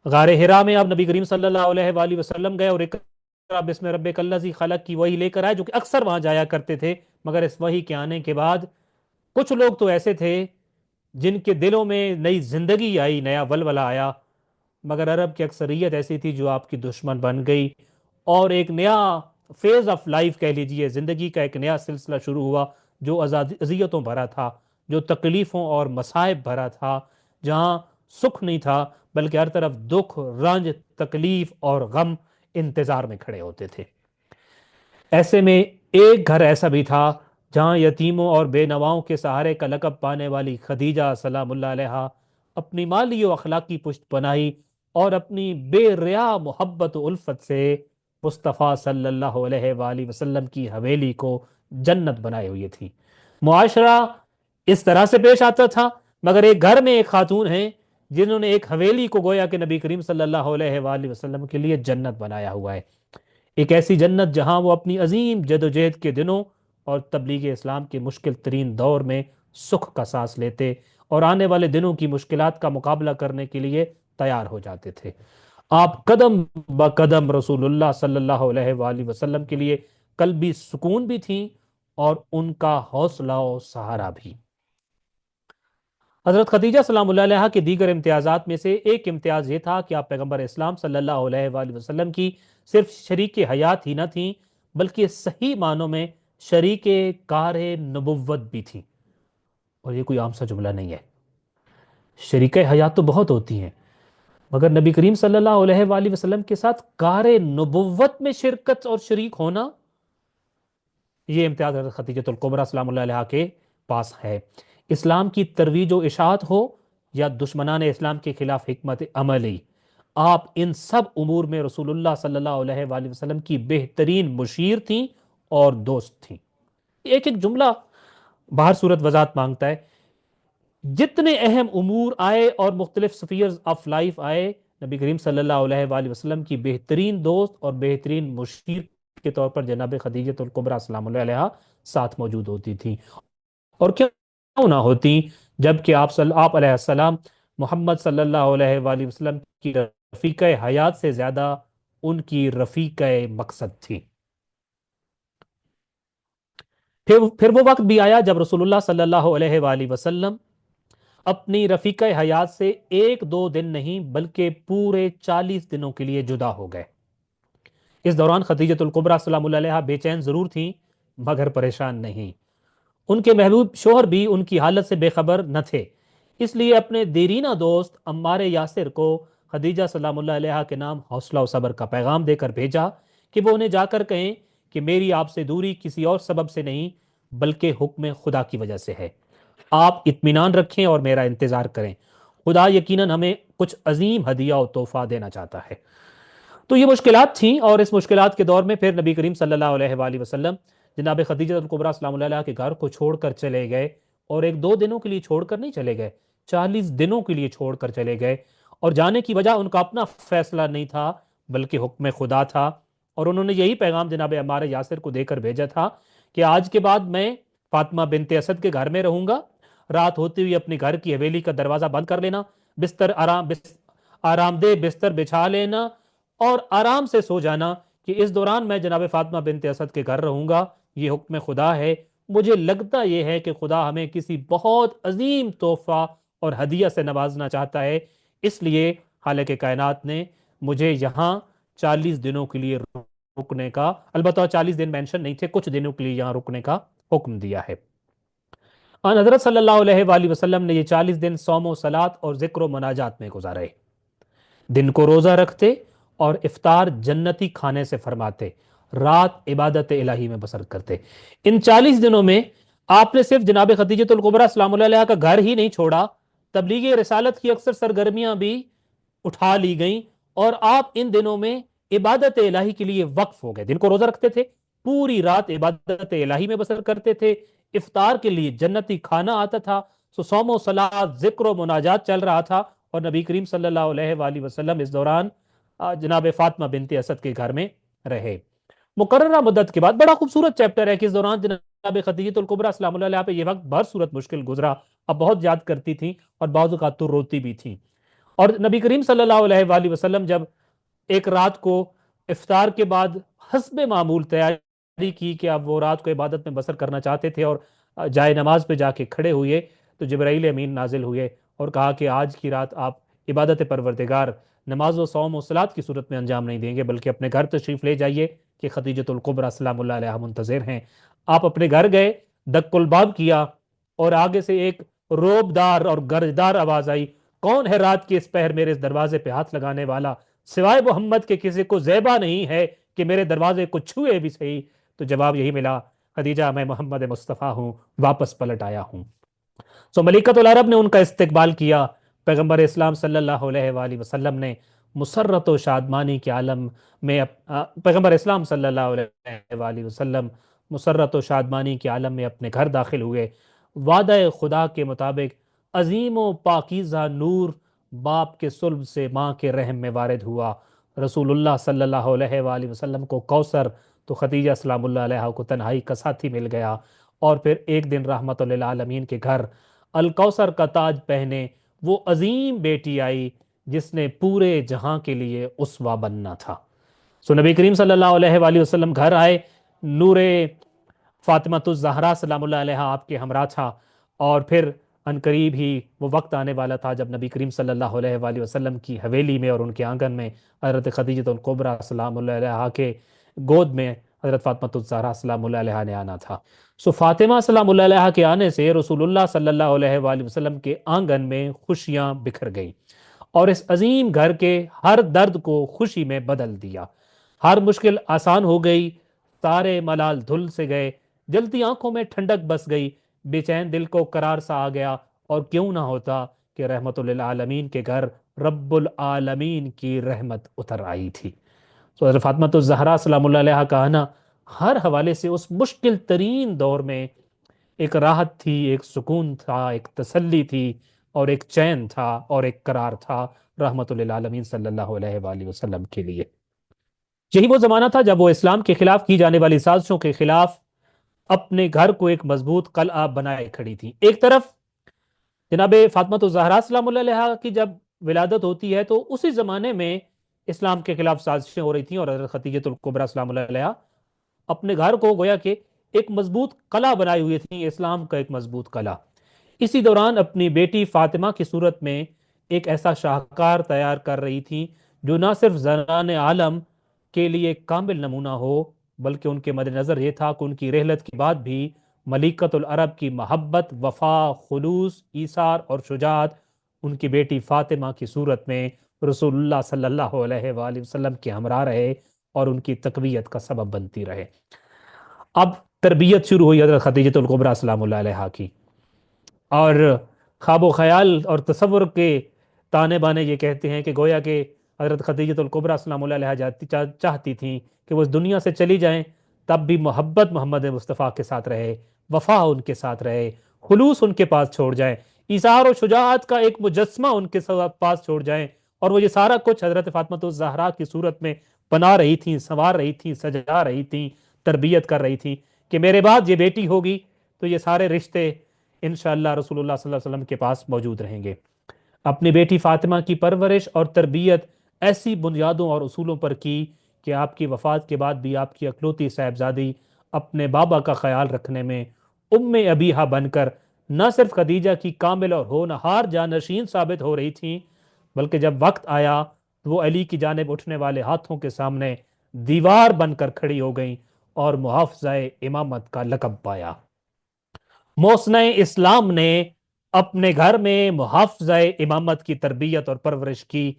غار حرا میں اب نبی کریم صلی اللہ علیہ وآلہ وسلم گئے اور اقرا بسم ربک الذی خلق کی وحی لے کر آئے، جو کہ اکثر وہاں جایا کرتے تھے، مگر اس وحی کے آنے کے بعد کچھ لوگ تو ایسے تھے جن کے دلوں میں نئی زندگی آئی، نیا ولولہ آیا، مگر عرب کی اکثریت ایسی تھی جو آپ کی دشمن بن گئی، اور ایک نیا فیز آف لائف کہہ لیجئے، زندگی کا ایک نیا سلسلہ شروع ہوا جو اذیتوں بھرا تھا، جو تکلیفوں اور مصائب بھرا تھا، جہاں سکھ نہیں تھا بلکہ ہر طرف دکھ، رنج، تکلیف اور غم انتظار میں کھڑے ہوتے تھے۔ ایسے میں ایک گھر ایسا بھی تھا جہاں یتیموں اور بے نواؤں کے سہارے کا لقب پانے والی خدیجہ سلام اللہ علیہا اپنی مالی و اخلاقی پشت پناہی اور اپنی بے ریا محبت و الفت سے مصطفیٰ صلی اللہ علیہ وآلہ وسلم کی حویلی کو جنت بنائے ہوئی تھی۔ معاشرہ اس طرح سے پیش آتا تھا، مگر ایک گھر میں ایک خاتون ہیں جنہوں نے ایک حویلی کو گویا کہ نبی کریم صلی اللہ علیہ وآلہ وسلم کے لیے جنت بنایا ہوا ہے، ایک ایسی جنت جہاں وہ اپنی عظیم جدوجہد کے دنوں اور تبلیغ اسلام کے مشکل ترین دور میں سکھ کا سانس لیتے اور آنے والے دنوں کی مشکلات کا مقابلہ کرنے کے لیے تیار ہو جاتے تھے۔ آپ قدم بقدم رسول اللہ صلی اللہ علیہ وآلہ وسلم کے لیے قلبی سکون بھی تھیں اور ان کا حوصلہ و سہارا بھی۔ حضرت خدیجہ سلام اللہ علیہ کے دیگر امتیازات میں سے ایک امتیاز یہ تھا کہ آپ پیغمبر اسلام صلی اللہ علیہ وآلہ وسلم کی صرف شریک حیات ہی نہ تھیں بلکہ صحیح معنوں میں شریک کار نبوت بھی تھیں۔ اور یہ کوئی عام سا جملہ نہیں ہے، شریک حیات تو بہت ہوتی ہیں، مگر نبی کریم صلی اللہ علیہ وآلہ وسلم کے ساتھ کار نبوت میں شرکت اور شریک ہونا، یہ امتیاز حضرت خدیجۃ الکبریٰ سلام اللہ علیہا کے پاس ہے۔ اسلام کی ترویج و اشاعت ہو یا دشمنان اسلام کے خلاف حکمت عملی، آپ ان سب امور میں رسول اللہ صلی اللہ علیہ وآلہ وسلم کی بہترین مشیر تھیں اور دوست تھیں۔ ایک ایک جملہ باہر صورت وضاحت مانگتا ہے۔ جتنے اہم امور آئے اور مختلف سفیئرز آف لائف آئے، نبی کریم صلی اللہ علیہ وآلہ وسلم کی بہترین دوست اور بہترین مشیر کے طور پر جناب خدیجۃ الکبریٰ سلام اللہ علیہا ساتھ موجود ہوتی تھیں، اور کیوں نہ ہوتی جبکہ آپ علیہ السلام محمد صلی اللہ علیہ وآلہ وسلم کی رفیقہ حیات سے زیادہ ان کی رفیقہ مقصد تھی۔ پھر وہ وقت بھی آیا جب رسول اللہ صلی اللہ علیہ وآلہ وسلم اپنی رفیقہ حیات سے ایک دو دن نہیں بلکہ پورے 40 دنوں کے لیے جدا ہو گئے۔ اس دوران خدیجۃ الکبریٰ سلام اللہ علیہا بے چین ضرور تھیں مگر پریشان نہیں۔ ان کے محبوب شوہر بھی ان کی حالت سے بے خبر نہ تھے، اس لیے اپنے دیرینہ دوست عمار یاسر کو خدیجہ سلام اللہ علیہا کے نام حوصلہ و صبر کا پیغام دے کر بھیجا کہ وہ انہیں جا کر کہیں کہ میری آپ سے دوری کسی اور سبب سے نہیں بلکہ حکم خدا کی وجہ سے ہے، آپ اطمینان رکھیں اور میرا انتظار کریں، خدا یقیناً ہمیں کچھ عظیم ہدیہ و تحفہ دینا چاہتا ہے۔ تو یہ مشکلات تھیں، اور اس مشکلات کے دور میں پھر نبی کریم صلی اللہ علیہ وآلہ وسلم جناب خدیجہ الکبریٰ سلام اللہ علیہ کے گھر کو چھوڑ کر چلے گئے، اور ایک دو دنوں کے لیے چھوڑ کر نہیں چلے گئے، 40 دنوں کے لیے چھوڑ کر چلے گئے، اور جانے کی وجہ ان کا اپنا فیصلہ نہیں تھا بلکہ حکم خدا تھا، اور انہوں نے یہی پیغام جناب عمار یاسر کو دے کر بھیجا تھا کہ آج کے بعد میں فاطمہ بنت اسد کے گھر میں رہوں گا، رات ہوتی ہوئی اپنے گھر کی حویلی کا دروازہ بند کر لینا، آرام دہ بستر بچھا لینا اور آرام سے سو جانا کہ اس دوران میں جناب فاطمہ بنت اسد کے گھر رہوں گا، یہ حکم خدا ہے۔ مجھے لگتا یہ ہے کہ خدا ہمیں کسی بہت عظیم تحفہ اور ہدیہ سے نوازنا چاہتا ہے، اس لیے خالق کائنات نے مجھے یہاں 40 دنوں کے لیے رکنے کا، البتہ 40 دن مینشن نہیں تھے، کچھ دنوں کے لیے یہاں رکنے کا حکم دیا ہے۔ آن حضرت صلی اللہ علیہ وآلہ وسلم نے یہ 40 دن صوم و صلات اور ذکر و مناجات میں گزارے، دن کو روزہ رکھتے اور افطار جنتی کھانے سے فرماتے، رات عبادت الہی میں بسر کرتے۔ ان 40 دنوں میں آپ نے صرف جناب خدیجۃ الکبریٰ سلام اللہ علیہ کا گھر ہی نہیں چھوڑا، تبلیغ رسالت کی اکثر سرگرمیاں بھی اٹھا لی گئیں، اور آپ ان دنوں میں عبادت الہی کے لیے وقف ہو گئے، دن کو روزہ رکھتے تھے، پوری رات عبادت الہی میں بسر کرتے تھے، افطار کے لیے جنتی کھانا آتا تھا، صوم و صلات ذکر و مناجات چل رہا تھا، اور نبی کریم صلی اللہ علیہ وآلہ وسلم اس دوران جناب فاطمہ بنت اسد کے گھر میں رہے۔ مقررہ مدت کے بعد بڑا خوبصورت چیپٹر ہے کہ اس دوران جناب خدیجۃ الکبریٰ سلام اللہ علیہ پہ یہ وقت بہت صورت مشکل گزرا، اب بہت یاد کرتی تھیں اور بعض اوقات تو روتی بھی تھیں، اور نبی کریم صلی اللہ علیہ وآلہ وسلم جب ایک رات کو افطار کے بعد حسب معمول تیاری کی کہ اب وہ رات کو عبادت میں بسر کرنا چاہتے تھے، اور جائے نماز پہ جا کے کھڑے ہوئے تو جبرائیل امین نازل ہوئے اور کہا کہ آج کی رات آپ عبادت پروردگار نماز و صوم و صلات کی صورت میں انجام نہیں دیں گے بلکہ اپنے گھر تشریف لے جائیے کہ خدیجۃ الکبریٰ سلام اللہ علیہ منتظر ہیں۔ آپ اپنے گھر گئے، دق الباب کیا، اور آگے سے ایک روبدار اور گرجدار آواز آئی، کون ہے رات کے اس پہر میرے اس دروازے پہ ہاتھ لگانے والا؟ سوائے محمد کے کسی کو زیبا نہیں ہے کہ میرے دروازے کو چھوئے بھی صحیح۔ تو جواب یہی ملا، خدیجہ میں محمد مصطفیٰ ہوں، واپس پلٹ آیا ہوں۔ ملکۃ العرب نے ان کا استقبال کیا، پیغمبر اسلام صلی اللہ علیہ وآلہ وسلم نے مسرت و شادمانی کے عالم میں پیغمبر اسلام صلی اللہ علیہ وآلہ وسلم مسرت و شادمانی کے عالم میں اپنے گھر داخل ہوئے۔ وعدہ خدا کے مطابق عظیم و پاکیزہ نور باپ کے صلب سے ماں کے رحم میں وارد ہوا۔ رسول اللہ صلی اللہ علیہ وآلہ وسلم کو کوثر تو خدیجہ سلام اللہ علیہ کو تنہائی کا ساتھی مل گیا، اور پھر ایک دن رحمت للعالمین کے گھر الکوثر کا تاج پہنے وہ عظیم بیٹی آئی جس نے پورے جہاں کے لیے اسوہ بننا تھا۔ نبی کریم صلی اللہ علیہ وآلہ وسلم گھر آئے، نور فاطمہ الزہرا سلام اللہ علیہ آپ کے ہمراہ تھا، اور پھر عنقریب ہی وہ وقت آنے والا تھا جب نبی کریم صلی اللہ علیہ وآلہ وسلم کی حویلی میں اور ان کے آنگن میں حضرت خدیجۃ الکبریٰ سلام اللہ علیہ کے گود میں حضرت فاطمہ الزہرا سلام اللہ علیہا نے آنا تھا۔ سو فاطمہ سلام اللہ علیہا کے آنے سے رسول اللہ صلی اللہ علیہ وآلہ وسلم کے آنگن میں خوشیاں بکھر گئیں، اور اس عظیم گھر کے ہر درد کو خوشی میں بدل دیا۔ ہر مشکل آسان ہو گئی، سارے ملال دھل سے گئے، جلتی آنکھوں میں ٹھنڈک بس گئی، بے چین دل کو قرار سا آ گیا، اور کیوں نہ ہوتا کہ رحمت للعالمین کے گھر رب العالمین کی رحمت اتر آئی تھی۔ تو حضرت فاطمہ الزہرا سلام اللہ علیہ کا آنا ہر حوالے سے اس مشکل ترین دور میں ایک راحت تھی، ایک سکون تھا، ایک تسلی تھی، اور ایک چین تھا، اور ایک قرار تھا رحمت للعالمین صلی اللہ علیہ وآلہ وسلم کے لیے۔ یہی وہ زمانہ تھا جب وہ اسلام کے خلاف کی جانے والی سازشوں کے خلاف اپنے گھر کو ایک مضبوط قلعہ بنائے کھڑی تھی۔ ایک طرف جناب فاطمہ الزہرا سلام اللہ علیہ کی جب ولادت ہوتی ہے تو اسی زمانے میں اسلام کے خلاف سازشیں ہو رہی تھیں، اور حضرت خدیجہ الکبریٰ سلام اللہ علیہ اپنے گھر کو گویا کہ ایک مضبوط قلعہ بنائی ہوئی تھی، اسلام کا ایک مضبوط قلعہ۔ اسی دوران اپنی بیٹی فاطمہ کی صورت میں ایک ایسا شاہکار تیار کر رہی تھی جو نہ صرف زنان عالم کے لیے کامل نمونہ ہو، بلکہ ان کے مد نظر یہ تھا کہ ان کی رحلت کے بعد بھی ملکۃ العرب کی محبت، وفا، خلوص، ایثار اور شجاعت ان کی بیٹی فاطمہ کی صورت میں رسول اللہ صلی اللہ علیہ وآلہ وسلم کے ہمراہ رہے، اور ان کی تقویت کا سبب بنتی رہے۔ اب تربیت شروع ہوئی حضرت خدیجہ الکبریٰ سلام اللہ علیہ کی، اور خواب و خیال اور تصور کے تانے بانے یہ کہتے ہیں کہ گویا کہ حضرت خدیجہ الکبریٰ سلام اللہ علیہ چاہتی تھیں کہ وہ اس دنیا سے چلی جائیں، تب بھی محبت محمد مصطفیٰ کے ساتھ رہے، وفا ان کے ساتھ رہے، خلوص ان کے پاس چھوڑ جائیں، ایثار و شجاعت کا ایک مجسمہ ان کے پاس چھوڑ جائیں، اور وہ یہ سارا کچھ حضرت فاطمہ الزہرا کی صورت میں بنا رہی تھیں، سنوار رہی تھیں، سجا رہی تھیں، تربیت کر رہی تھیں کہ میرے بعد یہ بیٹی ہوگی تو یہ سارے رشتے انشاءاللہ رسول اللہ صلی اللہ علیہ وسلم کے پاس موجود رہیں گے۔ اپنی بیٹی فاطمہ کی پرورش اور تربیت ایسی بنیادوں اور اصولوں پر کی کہ آپ کی وفات کے بعد بھی آپ کی اکلوتی صاحبزادی اپنے بابا کا خیال رکھنے میں ام ابیہا بن کر نہ صرف خدیجہ کی کامل اور ہونہار جانشین ثابت ہو رہی تھیں، بلکہ جب وقت آیا تو وہ علی کی جانب اٹھنے والے ہاتھوں کے سامنے دیوار بن کر کھڑی ہو گئیں اور محافظہ امامت کا لقب پایا۔ محسنہ اسلام نے اپنے گھر میں محافظہ امامت کی تربیت اور پرورش کی،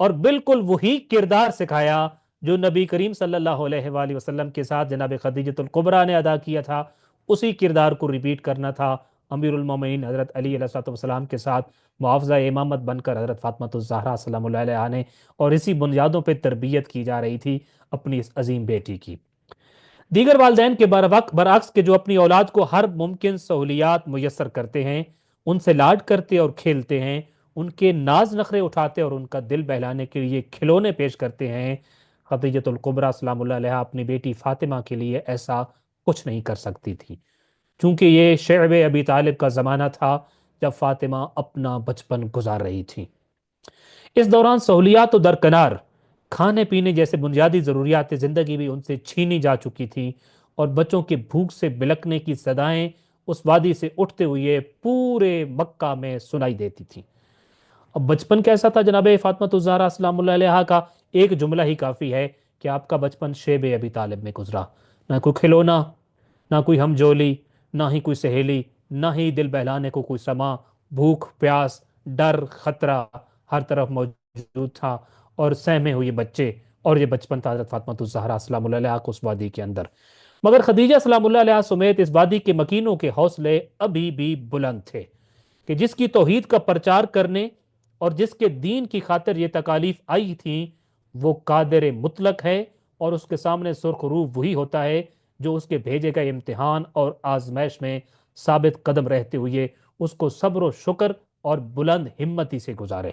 اور بالکل وہی کردار سکھایا جو نبی کریم صلی اللہ علیہ وآلہ وسلم کے ساتھ جناب خدیجہ الکبریٰ نے ادا کیا تھا، اسی کردار کو ریپیٹ کرنا تھا امیر المومنین حضرت علی علیہ السلام کے ساتھ محافظہ امامت بن کر حضرت فاطمہ الزہرا سلام اللہ علیہا نے، اور اسی بنیادوں پہ تربیت کی جا رہی تھی اپنی اس عظیم بیٹی کی۔ دیگر والدین کے برعکس کہ جو اپنی اولاد کو ہر ممکن سہولیات میسر کرتے ہیں، ان سے لاڈ کرتے اور کھیلتے ہیں، ان کے ناز نخرے اٹھاتے اور ان کا دل بہلانے کے لیے کھلونے پیش کرتے ہیں، خدیجہ الکبریٰ سلام اللہ علیہا اپنی بیٹی فاطمہ کے لیے ایسا کچھ نہیں کر سکتی تھی، چونکہ یہ شعب ابی طالب کا زمانہ تھا جب فاطمہ اپنا بچپن گزار رہی تھی۔ اس دوران سہولیات تو درکنار، کھانے پینے جیسے بنیادی ضروریات زندگی بھی ان سے چھینی جا چکی تھی، اور بچوں کے بھوک سے بلکنے کی صدائیں اس وادی سے اٹھتے ہوئے پورے مکہ میں سنائی دیتی تھیں۔ اب بچپن کیسا تھا جناب فاطمہ الزہرا سلام اللہ علیہا کا؟ ایک جملہ ہی کافی ہے کہ آپ کا بچپن شیب ابی طالب میں گزرا۔ نہ کوئی کھلونا، نہ کوئی ہم جولی، نہ ہی کوئی سہیلی، نہ ہی دل بہلانے کو کوئی سما، بھوک پیاس، ڈر، خطرہ ہر طرف موجود تھا، اور سہمے ہوئے بچے، اور یہ بچپن تھا حضرت فاطمہ الزہرا سلام اللہ علیہا کو اس وادی کے اندر۔ مگر خدیجہ سلام اللہ علیہا سمیت اس وادی کے مکینوں کے حوصلے ابھی بھی بلند تھے کہ جس کی توحید کا پرچار کرنے اور جس کے دین کی خاطر یہ تکالیف آئی تھیں، وہ قادر مطلق ہے، اور اس کے سامنے سرخ روح وہی ہوتا ہے جو اس کے بھیجے گئے امتحان اور آزمائش میں ثابت قدم رہتے ہوئے اس کو صبر و شکر اور بلند ہمتی سے گزارے۔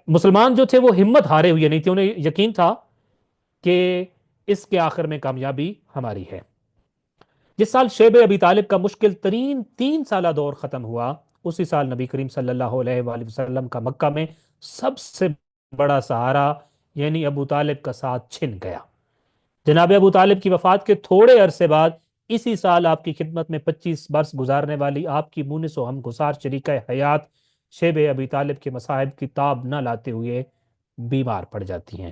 مسلمان جو تھے وہ ہمت ہارے ہوئے نہیں تھے، انہیں یقین تھا کہ اس کے آخر میں کامیابی ہماری ہے۔ جس سال شیب ابی طالب کا مشکل ترین 3 سالہ دور ختم ہوا، اسی سال نبی کریم صلی اللہ علیہ وآلہ وسلم کا مکہ میں سب سے بڑا سہارا یعنی ابو طالب کا ساتھ چھن گیا۔ جناب ابو طالب کی وفات کے تھوڑے عرصے بعد اسی سال آپ کی خدمت میں 25 برس گزارنے والی آپ کی مونس و ہمگسار شریکہ حیات شیب ابی طالب کے مصائب کی تاب نہ لاتے ہوئے بیمار پڑ جاتی ہیں۔